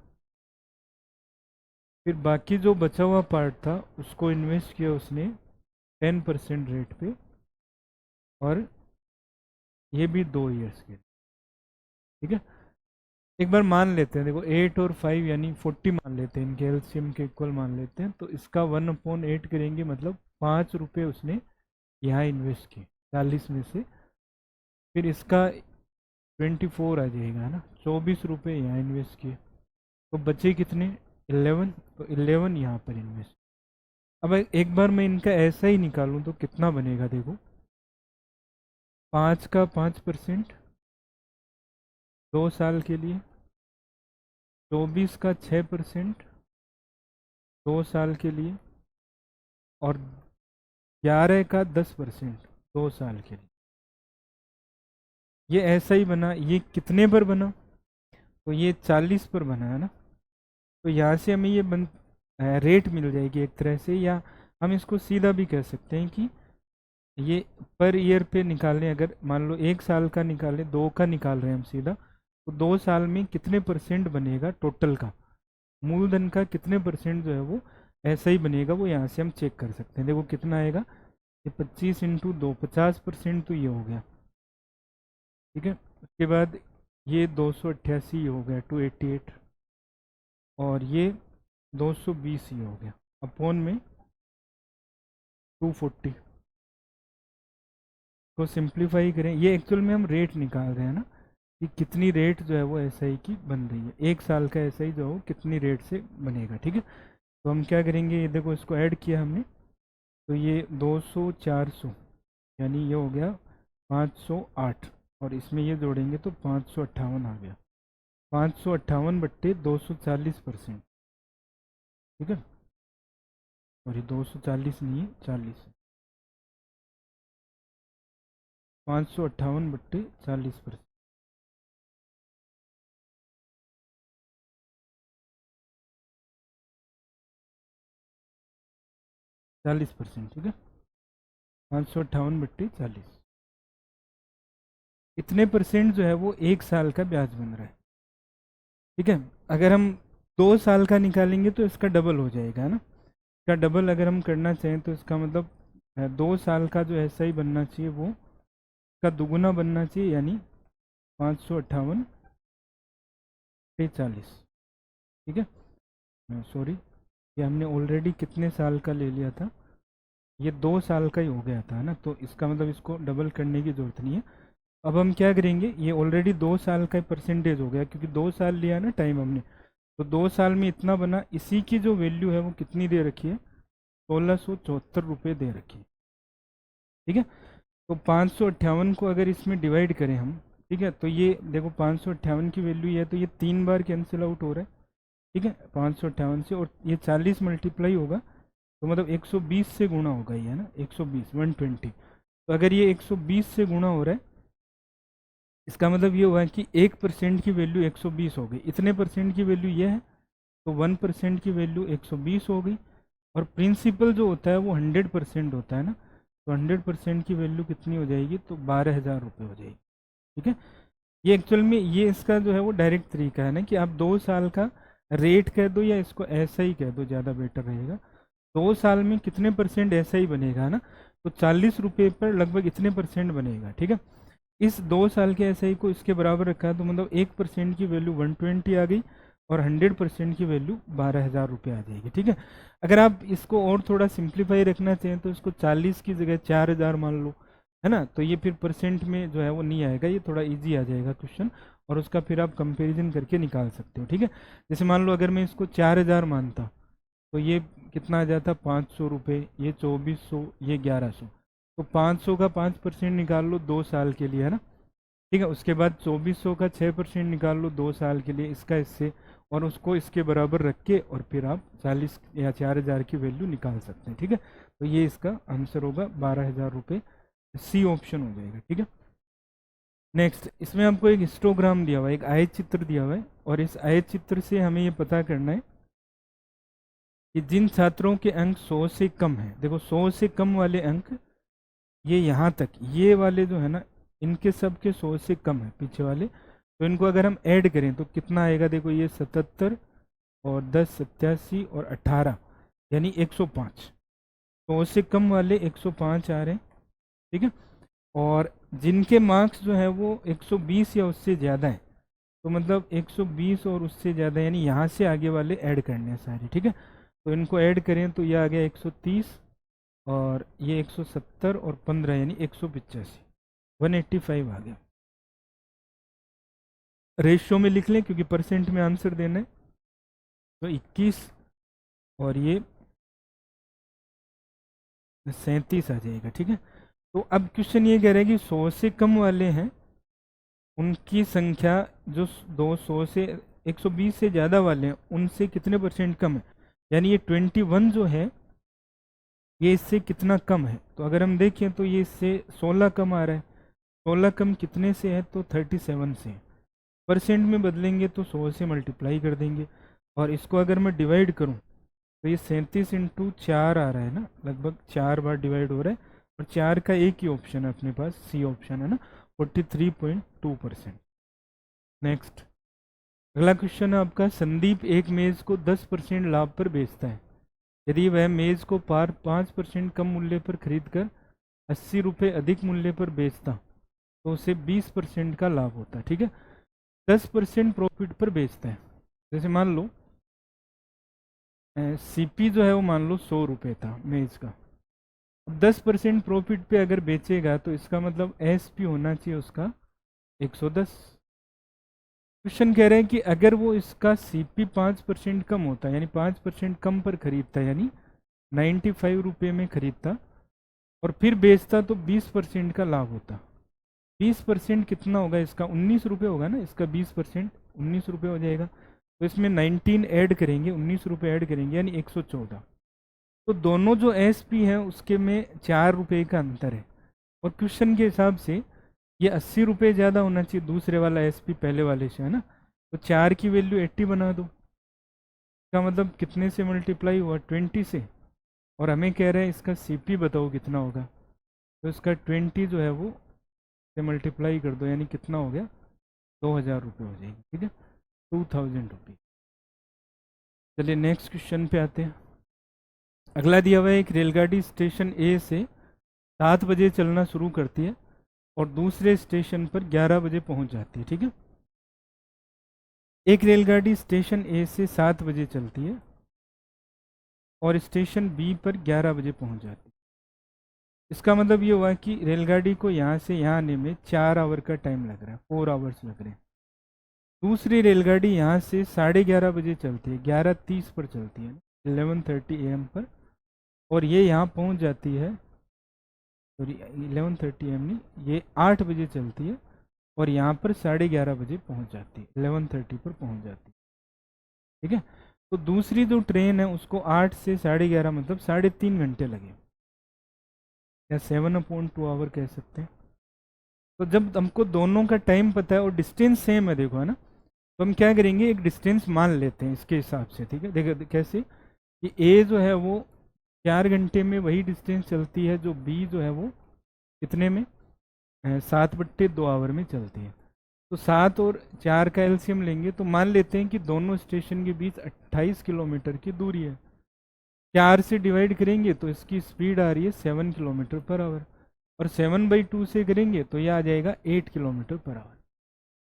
फिर बाकी जो बचा हुआ पार्ट था उसको इन्वेस्ट किया उसने 10% रेट पे, और ये भी 2 ईयर्स के। ठीक है, एक बार मान लेते हैं, देखो 8 और 5 यानी 40 मान लेते हैं, इनके एलसीएम के इक्वल मान लेते हैं, तो इसका 1/8 करेंगे, मतलब 5 रुपये उसने यहाँ इन्वेस्ट किए 40 में से। फिर इसका 24 आ जाएगा, है ना, 24 रुपये यहाँ इन्वेस्ट किए, तो बचे कितने 11, तो 11 यहाँ पर इन्वेस्ट। अब एक बार मैं इनका ऐसा ही निकालूं तो कितना बनेगा, देखो 5 का 5% 2 साल के लिए, 24 का 6% 2 साल के लिए, और 11 का 10% 2 साल के लिए। ये ऐसा ही बना, ये कितने पर बना, तो ये 40 पर बना, है ना। तो यहाँ से हमें ये रेट मिल जाएगी एक तरह से, या हम इसको सीधा भी कह सकते हैं कि ये पर ईयर पे निकालें, अगर मान लो 1 साल का निकालें, 2 का निकाल रहे हैं हम सीधा, तो 2 साल में कितने % बनेगा टोटल का, मूलधन का कितने % जो है वो ऐसा ही बनेगा, वो यहाँ से हम चेक कर सकते हैं। देखो कितना आएगा, ये 25 × 2 50%, तो ये हो गया। ठीक है, उसके बाद ये 288 हो गया 288, और ये 220 ही हो गया अपॉन में 240 को सिंप्लीफाई करें, ये एक्चुअल में हम रेट निकाल रहे हैं ना, कि कितनी रेट जो है वो एसआई की बन रही है, 1 साल का एसआई जो हो कितनी रेट से बनेगा। ठीक है, तो हम क्या करेंगे, ये देखो इसको ऐड किया हमने, तो ये 200 400 यानी ये हो गया 508, और इसमें ये जोड़ेंगे तो 558 आ गया। 558 बट्टे 240%। ठीक है, और ये 240 नहीं है, 40 है। 558 बट्टे 40%। 40%। ठीक है, 558 बट्टे 40, इतने परसेंट जो है वो 1 साल का ब्याज बन रहा है। ठीक है, अगर हम 2 साल का निकालेंगे तो इसका डबल हो जाएगा, है ना। इसका डबल अगर हम करना चाहें तो इसका मतलब 2 साल का जो ऐसा ही बनना चाहिए वो का दुगुना बनना चाहिए, यानी 558 पे 40। ठीक है, सॉरी, ये हमने ऑलरेडी कितने साल का ले लिया था, ये 2 साल का ही हो गया था, है ना, तो इसका मतलब इसको डबल करने की ज़रूरत नहीं है। अब हम क्या करेंगे, ये ऑलरेडी 2 साल का परसेंटेज हो गया, क्योंकि 2 साल लिया ना टाइम हमने, तो 2 साल में इतना बना, इसी की जो वैल्यू है वो कितनी दे रखी है, 1674 रुपये दे रखी है। ठीक है, तो 558 को अगर इसमें डिवाइड करें हम, ठीक है, तो ये देखो 558 की वैल्यू है, तो ये 3 बार कैंसिल आउट हो रहा है। ठीक है, 558 से, और ये 40 मल्टीप्लाई होगा, तो मतलब 120 से गुणा होगा ये, है ना, 120 120। तो अगर ये 120 से गुणा हो रहा है, इसका मतलब ये हुआ कि 1% की वैल्यू 120 हो गई, इतने परसेंट की वैल्यू ये है, तो 1% की वैल्यू 120 हो गई। और प्रिंसिपल जो होता है वो 100% होता है ना, तो 100% की वैल्यू कितनी हो जाएगी, तो 12,000 रुपये हो जाएगी। ठीक है, ये एक्चुअल में ये इसका जो है वो डायरेक्ट तरीका है ना, कि आप 2 साल का रेट कह दो या इसको ऐसा ही कह दो, ज़्यादा बेटर रहेगा। 2 साल में कितने परसेंट ऐसा ही बनेगा ना, तो 40 रुपये पर लगभग इतने परसेंट बनेगा। ठीक है, इस 2 साल के एसआई को इसके बराबर रखा है, तो मतलब 1% की वैल्यू 120 आ गई, और 100% की वैल्यू 12,000 रुपये आ जाएगी। ठीक है, अगर आप इसको और थोड़ा सिंप्लीफाई रखना चाहें तो इसको 40 की जगह 4,000 मान लो, है ना, तो ये फिर परसेंट में जो है वो नहीं आएगा, ये थोड़ा इजी आ जाएगा क्वेश्चन, और उसका फिर आप कंपेरिजन करके निकाल सकते हो। ठीक है, जैसे मान लो अगर मैं इसको 4,000 मानता, तो ये कितना आ जाता, 500 रुपये, ये 2400, ये 1100, तो 500 का 5% निकाल लो 2 साल के लिए, है ना। ठीक है, उसके बाद 2400 का 6% निकाल लो 2 साल के लिए, इसका इससे, और उसको इसके बराबर रख के, और फिर आप 40 या 4,000 की वैल्यू निकाल सकते हैं। ठीक है, तो ये इसका आंसर होगा 12,000 रुपये, सी ऑप्शन हो जाएगा। ठीक है, नेक्स्ट, इसमें आपको एक हिस्टोग्राम दिया हुआ है, एक आयत चित्र दिया हुआ है, और इस आयत चित्र से हमें ये पता करना है कि जिन छात्रों के अंक 100 से कम हैं, देखो 100 से कम वाले अंक, ये यहाँ तक, ये वाले जो है ना, इनके सब के 100 से कम है पीछे वाले, तो इनको अगर हम ऐड करें तो कितना आएगा, देखो ये 77 और 10 87 और 18 यानी 105। 100 से कम वाले 105 आ रहे हैं। ठीक है, और जिनके मार्क्स जो है वो 120 या उससे ज़्यादा है, तो मतलब 120 और उससे ज़्यादा, यानी यहाँ से आगे वाले ऐड करने हैं सारे। ठीक है, तो इनको ऐड करें तो ये आ गया 130, और ये 170 और 15 यानी 185, 185 आ गया। रेशियो में लिख लें क्योंकि परसेंट में आंसर देना है, तो 21 और ये 37 आ जाएगा। ठीक है, तो अब क्वेश्चन ये कह रहा है कि 100 से कम वाले हैं, उनकी संख्या जो 200 से 120 से ज़्यादा वाले हैं उनसे कितने परसेंट कम है, यानी ये 21 जो है ये इससे कितना कम है, तो अगर हम देखें तो ये इससे 16 कम आ रहा है। 16 कम कितने से है, तो 37 से है। परसेंट में बदलेंगे तो 100 से मल्टीप्लाई कर देंगे, और इसको अगर मैं डिवाइड करूं तो ये 37 इंटू 4 आ रहा है ना, लगभग 4 बार डिवाइड हो रहा है, और 4 का एक ही ऑप्शन है अपने पास, सी ऑप्शन है ना, 43.2%। नेक्स्ट, अगला क्वेश्चन है आपका, संदीप एक मेज़ को 10% लाभ पर बेचता है। यदि वह मेज़ को 5% कम मूल्य पर खरीद कर 80 रुपये अधिक मूल्य पर बेचता तो उसे 20% का लाभ होता। ठीक है, 10% प्रॉफिट पर बेचता है। जैसे मान लो सीपी जो है वो मान लो 100 रुपये था मेज का, अब 10% प्रॉफिट पे अगर बेचेगा तो इसका मतलब एसपी होना चाहिए उसका 110। क्वेश्चन कह रहे हैं कि अगर वो इसका सीपी 5% कम होता है, यानी 5% कम पर खरीदता, यानी 95 रुपये में खरीदता और फिर बेचता, तो 20% का लाभ होता। 20% कितना होगा इसका? 19 रुपये होगा ना, इसका 20% 19 रुपये हो जाएगा। तो इसमें 19 ऐड करेंगे, 19 रुपये ऐड करेंगे, यानी 114। तो दोनों जो एसपी हैं उसके में 4 रुपये का अंतर है। और क्वेश्चन के हिसाब से ये 80 रुपये ज़्यादा होना चाहिए दूसरे वाला एसपी पहले वाले से, है ना। तो 4 की वैल्यू 80 बना दो। इसका मतलब कितने से मल्टीप्लाई हुआ? 20 से। और हमें कह रहे हैं इसका सीपी बताओ कितना होगा। तो इसका 20 जो है वो से मल्टीप्लाई कर दो, यानी कितना हो गया? 2000 रुपये हो जाएगी, ठीक है, 2000 रुपये। चलिए नेक्स्ट क्वेश्चन पे आते हैं। अगला दिया हुआ है, एक रेलगाड़ी स्टेशन ए से 7 बजे चलना शुरू करती है और दूसरे स्टेशन पर 11 बजे पहुंच जाती है, ठीक है। एक रेलगाड़ी स्टेशन ए से 7 बजे चलती है और स्टेशन बी पर 11 बजे पहुंच जाती है। इसका मतलब ये हुआ कि रेलगाड़ी को यहाँ से यहाँ आने में 4 आवर का टाइम लग रहा है, 4 आवर्स लग रहे हैं। दूसरी रेलगाड़ी यहाँ से 11:30 बजे चलती है, 11:30 पर चलती है, 11:30 AM पर, और ये यहाँ पहुँच जाती है, सॉरी 11:30 AM नहीं, ये 8 बजे चलती है और यहाँ पर 11:30 बजे पहुँच जाती है, 11:30 पर पहुँच जाती है, ठीक है। तो दूसरी जो ट्रेन है उसको 8 से 11:30 मतलब 3.5 घंटे लगे, या 7/2 आवर कह सकते हैं। तो जब हमको दोनों का टाइम पता है और डिस्टेंस सेम है, देखो, है ना, तो हम क्या करेंगे, एक डिस्टेंस मान लेते हैं इसके हिसाब से, ठीक है। देखो कैसे कि ए जो है वो 4 घंटे में वही डिस्टेंस चलती है जो बी जो है वो कितने में 7/2 आवर में चलती है। तो 7 और 4 का एलसीएम लेंगे तो मान लेते हैं कि दोनों स्टेशन के बीच 28 किलोमीटर की दूरी है। 4 से डिवाइड करेंगे तो इसकी स्पीड आ रही है 7 किलोमीटर पर आवर, और 7/2 से करेंगे तो ये आ जाएगा 8 किलोमीटर पर आवर।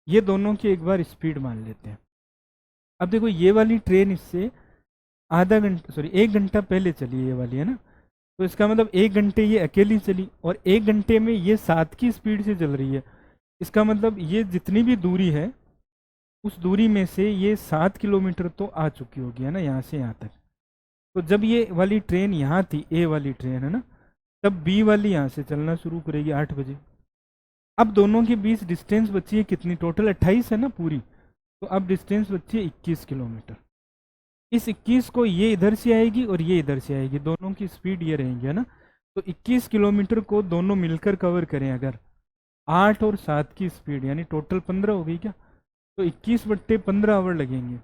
ये दोनों की एक बार स्पीड मान लेते हैं। अब देखो ये वाली ट्रेन इससे आधा घंटा, सॉरी 1 घंटा पहले चली, ये वाली, है ना। तो इसका मतलब 1 घंटे ये अकेली चली और 1 घंटे में ये 7 की स्पीड से चल रही है। इसका मतलब ये जितनी भी दूरी है उस दूरी में से ये 7 किलोमीटर तो आ चुकी होगी, है ना, यहाँ से यहाँ तक। तो जब ये वाली ट्रेन यहाँ थी, ए वाली ट्रेन, है ना, तब बी वाली यहाँ से चलना शुरू करेगी 8 बजे। अब दोनों के बीच डिस्टेंस बची है कितनी? टोटल 28 है ना पूरी, तो अब डिस्टेंस बची है 21 किलोमीटर। इस 21 को ये इधर से आएगी और ये इधर से आएगी, दोनों की स्पीड ये रहेंगी, है ना। तो 21 किलोमीटर को दोनों मिलकर कवर करें अगर 8 और 7 की स्पीड, यानी टोटल 15 हो गई क्या? तो 21/15 आवर लगेंगे।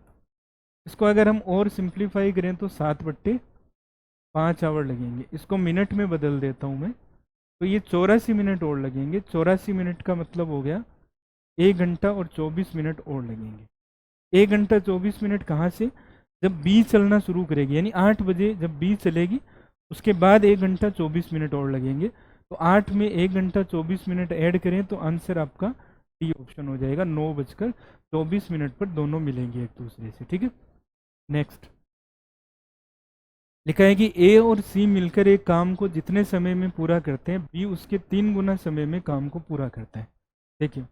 इसको अगर हम और सिंप्लीफाई करें तो 7/5 आवर लगेंगे। इसको मिनट में बदल देता हूँ मैं, तो ये 84 मिनट और लगेंगे। 84 मिनट का मतलब हो गया 1 घंटा और 24 मिनट और लगेंगे। 1 घंटा 24 मिनट कहाँ से? जब बी चलना शुरू करेगी, यानी 8 बजे जब बी चलेगी उसके बाद 1 घंटा 24 मिनट और लगेंगे। तो 8 में 1 घंटा 24 मिनट ऐड करें तो आंसर आपका डी ऑप्शन हो जाएगा, 9:24 मिनट पर दोनों मिलेंगे एक दूसरे से, ठीक है। नेक्स्ट लिखा है कि ए और सी मिलकर एक काम को जितने समय में पूरा करते हैं बी उसके 3 गुना समय में काम को पूरा करता है। देखिए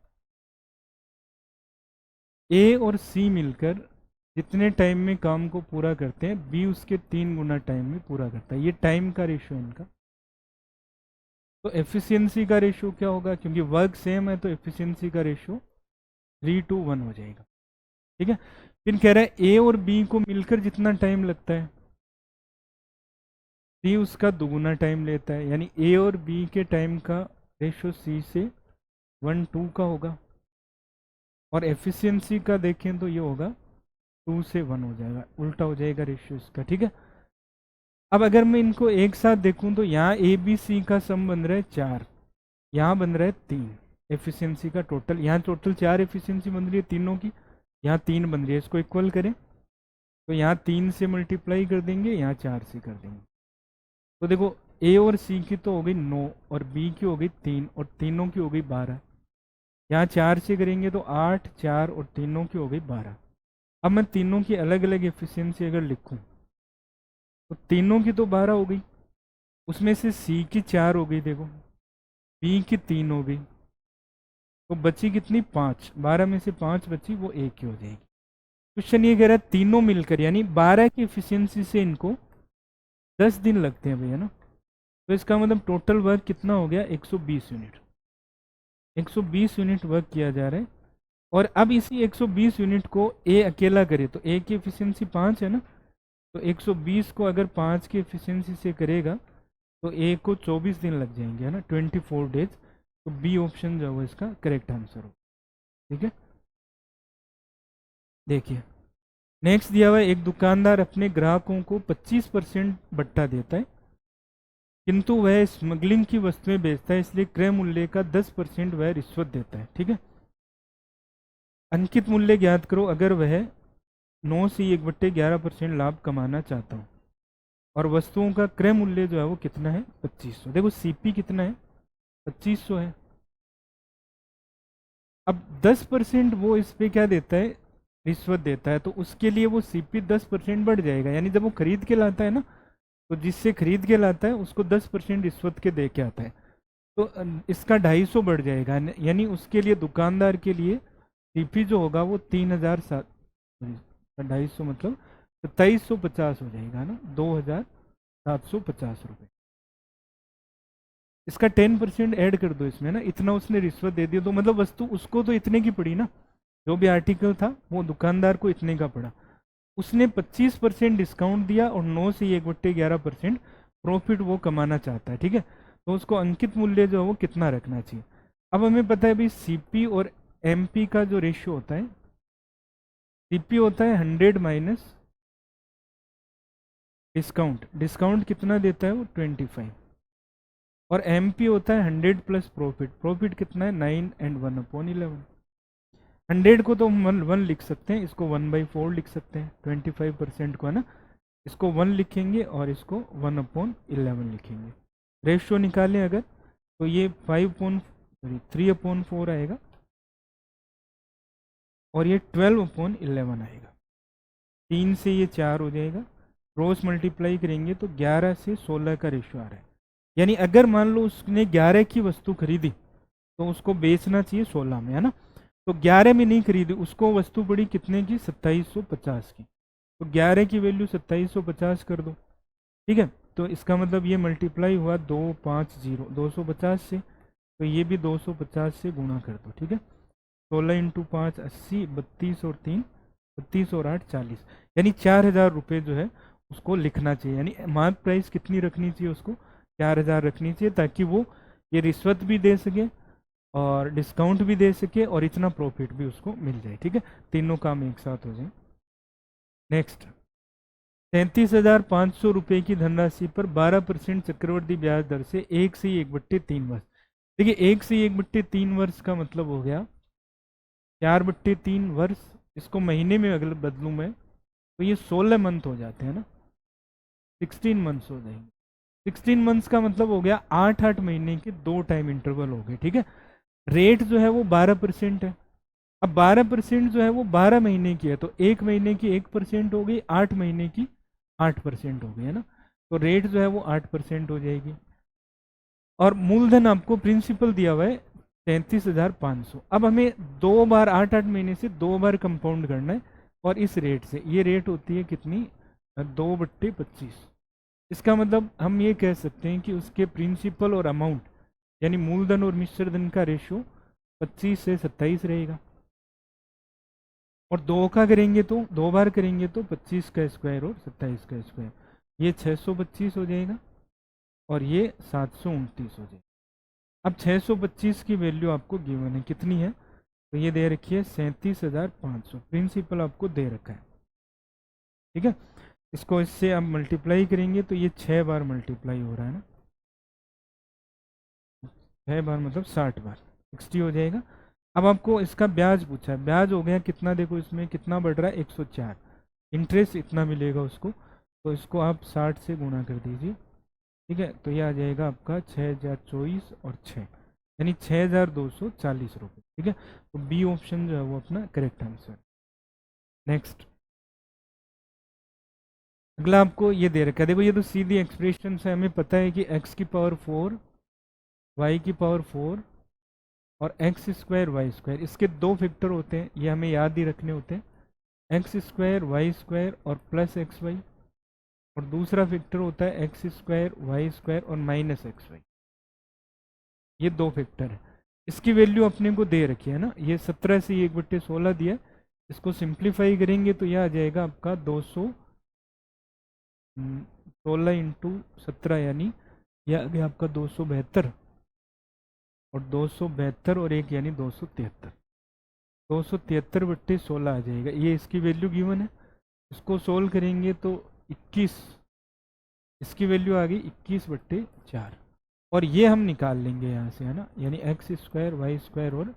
ए और सी मिलकर जितने टाइम में काम को पूरा करते हैं बी उसके 3 गुना टाइम में पूरा करता है। ये टाइम का रेशियो है इनका। तो एफिशिएंसी का रेशियो क्या होगा? क्योंकि वर्क सेम है तो एफिशिएंसी का रेशियो 3:1 हो जाएगा, ठीक है। फिर कह रहा है ए और बी को मिलकर जितना टाइम लगता है सी उसका दुगुना टाइम लेता है, यानी ए और बी के टाइम का रेशियो सी से 1:2 का होगा। और एफिशिएंसी का देखें तो ये होगा 2 से 1 हो जाएगा, उल्टा हो जाएगा रेशियो इसका, ठीक है। अब अगर मैं इनको एक साथ देखूं तो यहाँ ए बी सी का सम बन रहा है 4, यहाँ बन रहा है 3 एफिशिएंसी का टोटल, यहाँ टोटल 4 एफिशिएंसी बन रही है तीनों की, यहाँ 3 बन रही है। इसको इक्वल करें तो यहाँ 3 से मल्टीप्लाई कर देंगे, यहाँ 4 से कर देंगे। तो देखो ए और सी की तो हो गई 9 और बी की हो गई 3 और तीनों की हो गई 12। यहाँ 4 से करेंगे तो 8, 4 और तीनों की हो गई 12। अब मैं तीनों की अलग अलग एफिशिएंसी अगर लिखूं तो तीनों की तो 12 हो गई, उसमें से सी की 4 हो गई, देखो बी की 3 हो गई, तो बची कितनी 5, 12 में से 5 बची, वो 1 की हो जाएगी। क्वेश्चन ये कह रहा है तीनों मिलकर यानी 12 की एफिशिएंसी से इनको 10 दिन लगते हैं भैया ना। तो इसका मतलब टोटल वर्क कितना हो गया 120 यूनिट। 120 यूनिट वर्क किया जा रहा है। और अब इसी 120 यूनिट को ए अकेला करे तो ए की एफिशिएंसी 5 है ना, तो 120 को अगर 5 की एफिशिएंसी से करेगा तो ए को 24 दिन लग जाएंगे है ना, 24 डेज। तो बी ऑप्शन जो है वो इसका करेक्ट आंसर हो। ठीक है, देखिए नेक्स्ट दिया हुआ है, एक दुकानदार अपने ग्राहकों को 25% बट्टा देता है किंतु वह स्मगलिंग की वस्तुएं बेचता है, इसलिए क्रय मूल्य का 10% वह रिश्वत देता है। ठीक है, अंकित मूल्य ज्ञात करो अगर वह 9 से 1/11% लाभ कमाना चाहता हूँ और वस्तुओं का क्रय मूल्य जो है वो कितना है 2500। देखो सीपी कितना है 2500 है। अब 10% वो इस पे क्या देता है रिश्वत देता है, तो उसके लिए वो सीपी 10% बढ़ जाएगा। यानी जब वो खरीद के लाता है ना, तो जिससे खरीद के लाता है उसको 10% रिश्वत के दे के आता है, तो इसका 250 बढ़ जाएगा। यानी उसके लिए दुकानदार के लिए सीपी जो होगा वो 3007, 250 मतलब 2750 हो जाएगा ना, 2750 रुपये। इसका 10% ऐड कर दो इसमें ना, इतना उसने रिश्वत दे दिया तो मतलब वस्तु उसको तो इतने की पड़ी ना, जो भी आर्टिकल था वो दुकानदार को इतने का पड़ा। उसने 25% डिस्काउंट दिया और 9 से 1/11% प्रॉफिट वो कमाना चाहता है। ठीक है, तो उसको अंकित मूल्य जो है वो कितना रखना चाहिए। अब हमें पता है भाई सीपी और एमपी का जो रेशियो होता है, सीपी होता है 100 माइनस डिस्काउंट, डिस्काउंट कितना देता है वो 25, और एमपी होता है 100 प्लस प्रॉफिट, प्रॉफिट कितना है 9 एंड 1/11। 100 को तो हम 1 लिख सकते हैं, इसको 1/4 लिख सकते हैं, 25% को है ना, इसको 1 लिखेंगे और इसको 1/11 लिखेंगे। रेशियो निकालें अगर तो ये 3/4 आएगा और ये 12/11 आएगा। 3 से ये 4 हो जाएगा, क्रॉस मल्टीप्लाई करेंगे तो 11 से 16 का रेशियो आ रहा है। यानी अगर मान लो उसने 11 की वस्तु खरीदी तो उसको बेचना चाहिए 16 में है ना, तो 11 में नहीं खरीदी, उसको वस्तु पड़ी कितने की 2750 की, तो 11 की वैल्यू 2750 कर दो। ठीक है, तो इसका मतलब ये मल्टीप्लाई हुआ 250 से, तो ये भी 250 से गुणा कर दो। ठीक है, 16 इंटू 5 80, 32 और 3 32 और 8 40, यानी 4000 रुपये जो है उसको लिखना चाहिए। यानी मार्क प्राइस कितनी रखनी चाहिए उसको 4000 रखनी चाहिए, ताकि वो ये रिश्वत भी दे सके और डिस्काउंट भी दे सके और इतना प्रॉफिट भी उसको मिल जाए। ठीक है, तीनों काम एक साथ हो जाए। नेक्स्ट 33,500 रुपये की धनराशि पर 12% चक्रवृद्धि ब्याज दर से 1 से 1/3 वर्ष। देखिए 1 से 1/3 वर्ष का मतलब हो गया 4/3 वर्ष, इसको महीने में अगर बदलूँ मैं तो ये 16 मंथ हो जाते हैं ना, 16 मंथ्स हो जाएंगे। 16 मंथ्स का मतलब हो गया 8-8 महीने के 2 टाइम इंटरवल हो गए। ठीक है, रेट जो है वो 12% है। अब 12% जो है वो 12 महीने की है, तो 1 महीने की 1% हो गई, 8 महीने की 8% हो गई है ना, तो रेट जो है वो 8% हो जाएगी। और मूलधन आपको प्रिंसिपल दिया हुआ है 33,500। अब हमें 2 बार 8-8 महीने से 2 बार कंपाउंड करना है, और इस रेट से, ये रेट होती है कितनी 2/25। इसका मतलब हम ये कह सकते हैं कि उसके प्रिंसिपल और अमाउंट यानी मूलधन और मिश्र धन का रेशियो 25 से 27 रहेगा। और 2 का करेंगे तो 2 बार करेंगे तो 25 का स्क्वायर और 27 का स्क्वायर, ये 625 हो जाएगा और ये 729 हो जाएगा। अब 625 की वैल्यू आपको गिवन है कितनी है, तो ये दे रखी है 37,500, प्रिंसिपल आपको दे रखा है। ठीक है, इसको इससे आप मल्टीप्लाई करेंगे तो ये 6 बार मल्टीप्लाई हो रहा है ना, 6 बार मतलब 60 बार 60 हो जाएगा। अब आपको इसका ब्याज पूछा है, ब्याज हो गया कितना, देखो इसमें कितना बढ़ रहा है 104, इंटरेस्ट इतना मिलेगा उसको, तो इसको आप 60 से गुणा कर दीजिए। ठीक है, तो ये आ जाएगा आपका 6024 और 6 यानी 6240 रुपये। ठीक है, तो बी ऑप्शन जो है वो अपना करेक्ट आंसर। नेक्स्ट अगला आपको ये दे रखा है, देखो ये तो सीधी एक्सप्रेशन है, हमें पता है कि x की पावर 4 y की पावर 4 और एक्स स्क्वायर वाई स्क्वायर, इसके दो फैक्टर होते हैं, ये हमें याद ही रखने होते हैं, एक्स स्क्वायर वाई स्क्वायर और प्लस एक्स वाई, और दूसरा फैक्टर होता है एक्स स्क्वायर वाई स्क्वायर और माइनस एक्स वाई। ये दो फैक्टर है। इसकी वैल्यू अपने को दे रखी है ना, ये 17 से 1/16 दिया, इसको सिंप्लीफाई करेंगे तो यह आ जाएगा आपका 216 इंटू 17, यानी यह आ गया आपका 272, और 272 और एक यानी 273, 273/16 आ जाएगा। ये इसकी वैल्यू गिवन है, इसको सोल्व करेंगे तो 21, इसकी वैल्यू आ गई 21/4, और ये हम निकाल लेंगे यहाँ से, है ना, यानी एक्स स्क्वायर वाई स्क्वायर और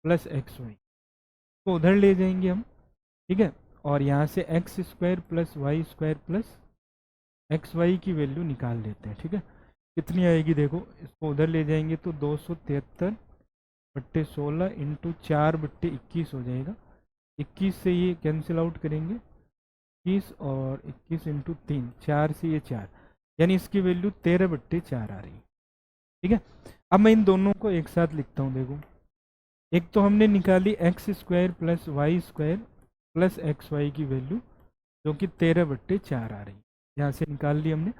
प्लस एक्स वाई तो उधर ले जाएंगे हम, ठीक है। और यहाँ से X square plus Y square plus X Y की वैल्यू निकाल लेते हैं, ठीक है। कितनी आएगी देखो, इसको उधर ले जाएंगे तो 273/16 इंटू 4/21 हो जाएगा। 21 से ये कैंसिल आउट करेंगे, 21 और 21 इंटू 3, 4 से ये 4, यानी इसकी वैल्यू 13/4 आ रही है, ठीक है। अब मैं इन दोनों को एक साथ लिखता हूँ, देखो, एक तो हमने निकाली X square plus Y square plus X Y की वैल्यू, जो कि 13/4 आ रही है, यहाँ से निकाल ली हमने।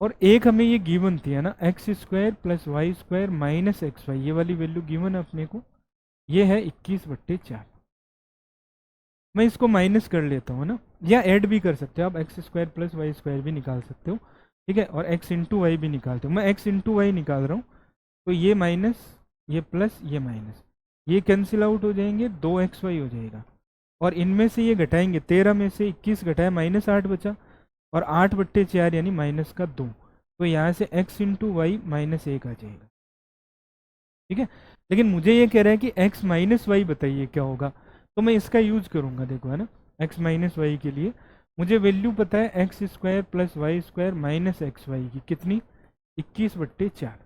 और एक हमें ये गिवन थी, है ना, X square plus Y square minus X Y, ये वाली वैल्यू गिवन है अपने को, ये है 21/4। मैं इसको माइनस कर लेता हूँ ना, या ऐड भी कर सकते हो आप, X square plus Y square भी निकाल सकते हो, ठीक है, और एक्स इंटू वाई भी निकालते हो। मैं एक्स इंटू वाई निकाल रहा हूँ, तो ये माइनस, ये प्लस, ये माइनस, ये कैंसिल आउट हो जाएंगे, 2xy हो जाएगा, और इनमें से ये घटाएंगे, 13 में से 21 घटाया, -8 बचा, और 8/4 यानी -2, तो यहाँ से x इंटू वाई -1 आ जाएगा, ठीक है। लेकिन मुझे ये कह रहा है कि x माइनस वाई बताइए क्या होगा, तो मैं इसका यूज करूंगा, देखो, है ना, x माइनस वाई के लिए मुझे वैल्यू पता है X square plus Y square minus X Y की, कितनी, 21/4।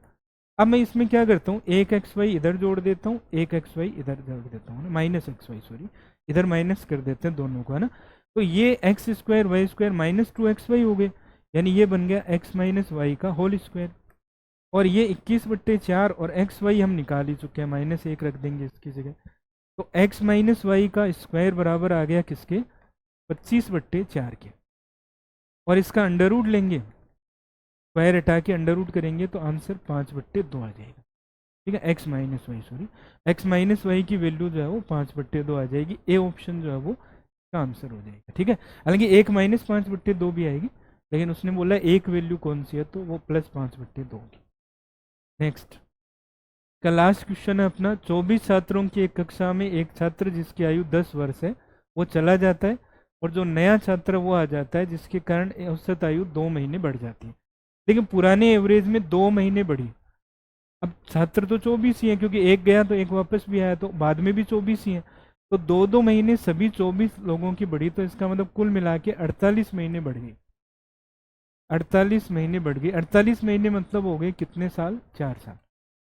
अब मैं इसमें क्या करता हूँ, एक एक्स वाई इधर जोड़ देता हूँ, एक एक्स वाई इधर जोड़ देता हूँ, माइनस एक्स वाई, सॉरी, इधर माइनस कर देते हैं दोनों को, है ना। तो ये x square Y square -2xy हो गए, यानी ये बन गया x माइनस वाई का होल स्क्वायर, और ये 21/4 और एक्स वाई हम निकाल ही चुके हैं, -1 रख देंगे इसकी जगह, तो x माइनस वाई का स्क्वायर बराबर आ गया किसके, 25/4 के, और इसका अंडर रूट लेंगे, स्क्वायर हटा के अंडर रूट करेंगे तो आंसर 5/2 आ जाएगा, ठीक है। X minus Y, sorry, X minus Y की वैल्यू जो है वो 5/2 आ जाएगी, ए ऑप्शन जो है वो का आंसर हो जाएगा, ठीक है। हालांकि एक -5/2 भी आएगी, लेकिन उसने बोला एक वैल्यू कौन सी है, तो वो +5/2 होगी। नेक्स्ट का लास्ट क्वेश्चन है अपना, 24 छात्रों की एक कक्षा में एक छात्र जिसकी आयु 10 वर्ष है वो चला जाता है, और जो नया छात्र वो आ जाता है, जिसके कारण औसत आयु 2 महीने बढ़ जाती है। लेकिन पुराने एवरेज में 2 महीने बढ़ी, अब छात्र तो 24 ही है, क्योंकि एक गया तो एक वापस भी आया, तो बाद में भी 24 ही है, तो 2-2 महीने सभी 24 लोगों की बढ़ी, तो इसका मतलब कुल मिला के 48 महीने बढ़ गई, 48 महीने बढ़ गई। 48 महीने मतलब हो गए कितने साल, 4 साल,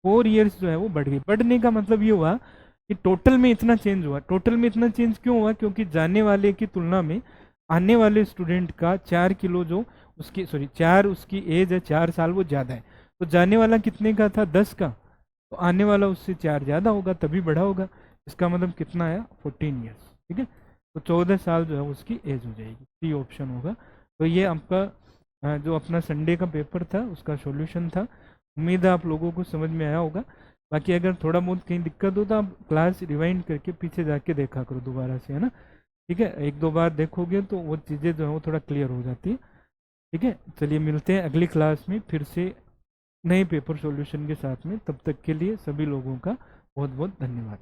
4 ईयर्स जो है वो बढ़ गई। बढ़ने का मतलब ये हुआ कि टोटल में इतना चेंज हुआ। टोटल में इतना चेंज क्यों हुआ, क्योंकि जाने वाले की तुलना में आने वाले स्टूडेंट का 4 किलो जो उसकी, सॉरी 4 उसकी एज है, 4 साल वो ज़्यादा है, तो जाने वाला कितने का था, 10 का, तो आने वाला उससे 4 ज़्यादा होगा, तभी बढ़ा होगा। इसका मतलब कितना आया, 14 ईयर्स, ठीक है। तो 14 साल जो है उसकी एज हो जाएगी, सी ऑप्शन होगा। तो ये आपका जो अपना संडे का पेपर था उसका सॉल्यूशन था। उम्मीद है आप लोगों को समझ में आया होगा। बाकी अगर थोड़ा बहुत कहीं दिक्कत हो तो आप क्लास रिवाइंड करके पीछे जाके देखा करो दोबारा से, है ना, ठीक है। 1-2 बार देखोगे तो वो चीज़ें जो है वो थोड़ा क्लियर हो जाती है, ठीक है। चलिए मिलते हैं अगली क्लास में फिर से नए पेपर सॉल्यूशन के साथ में। तब तक के लिए सभी लोगों का बहुत बहुत धन्यवाद।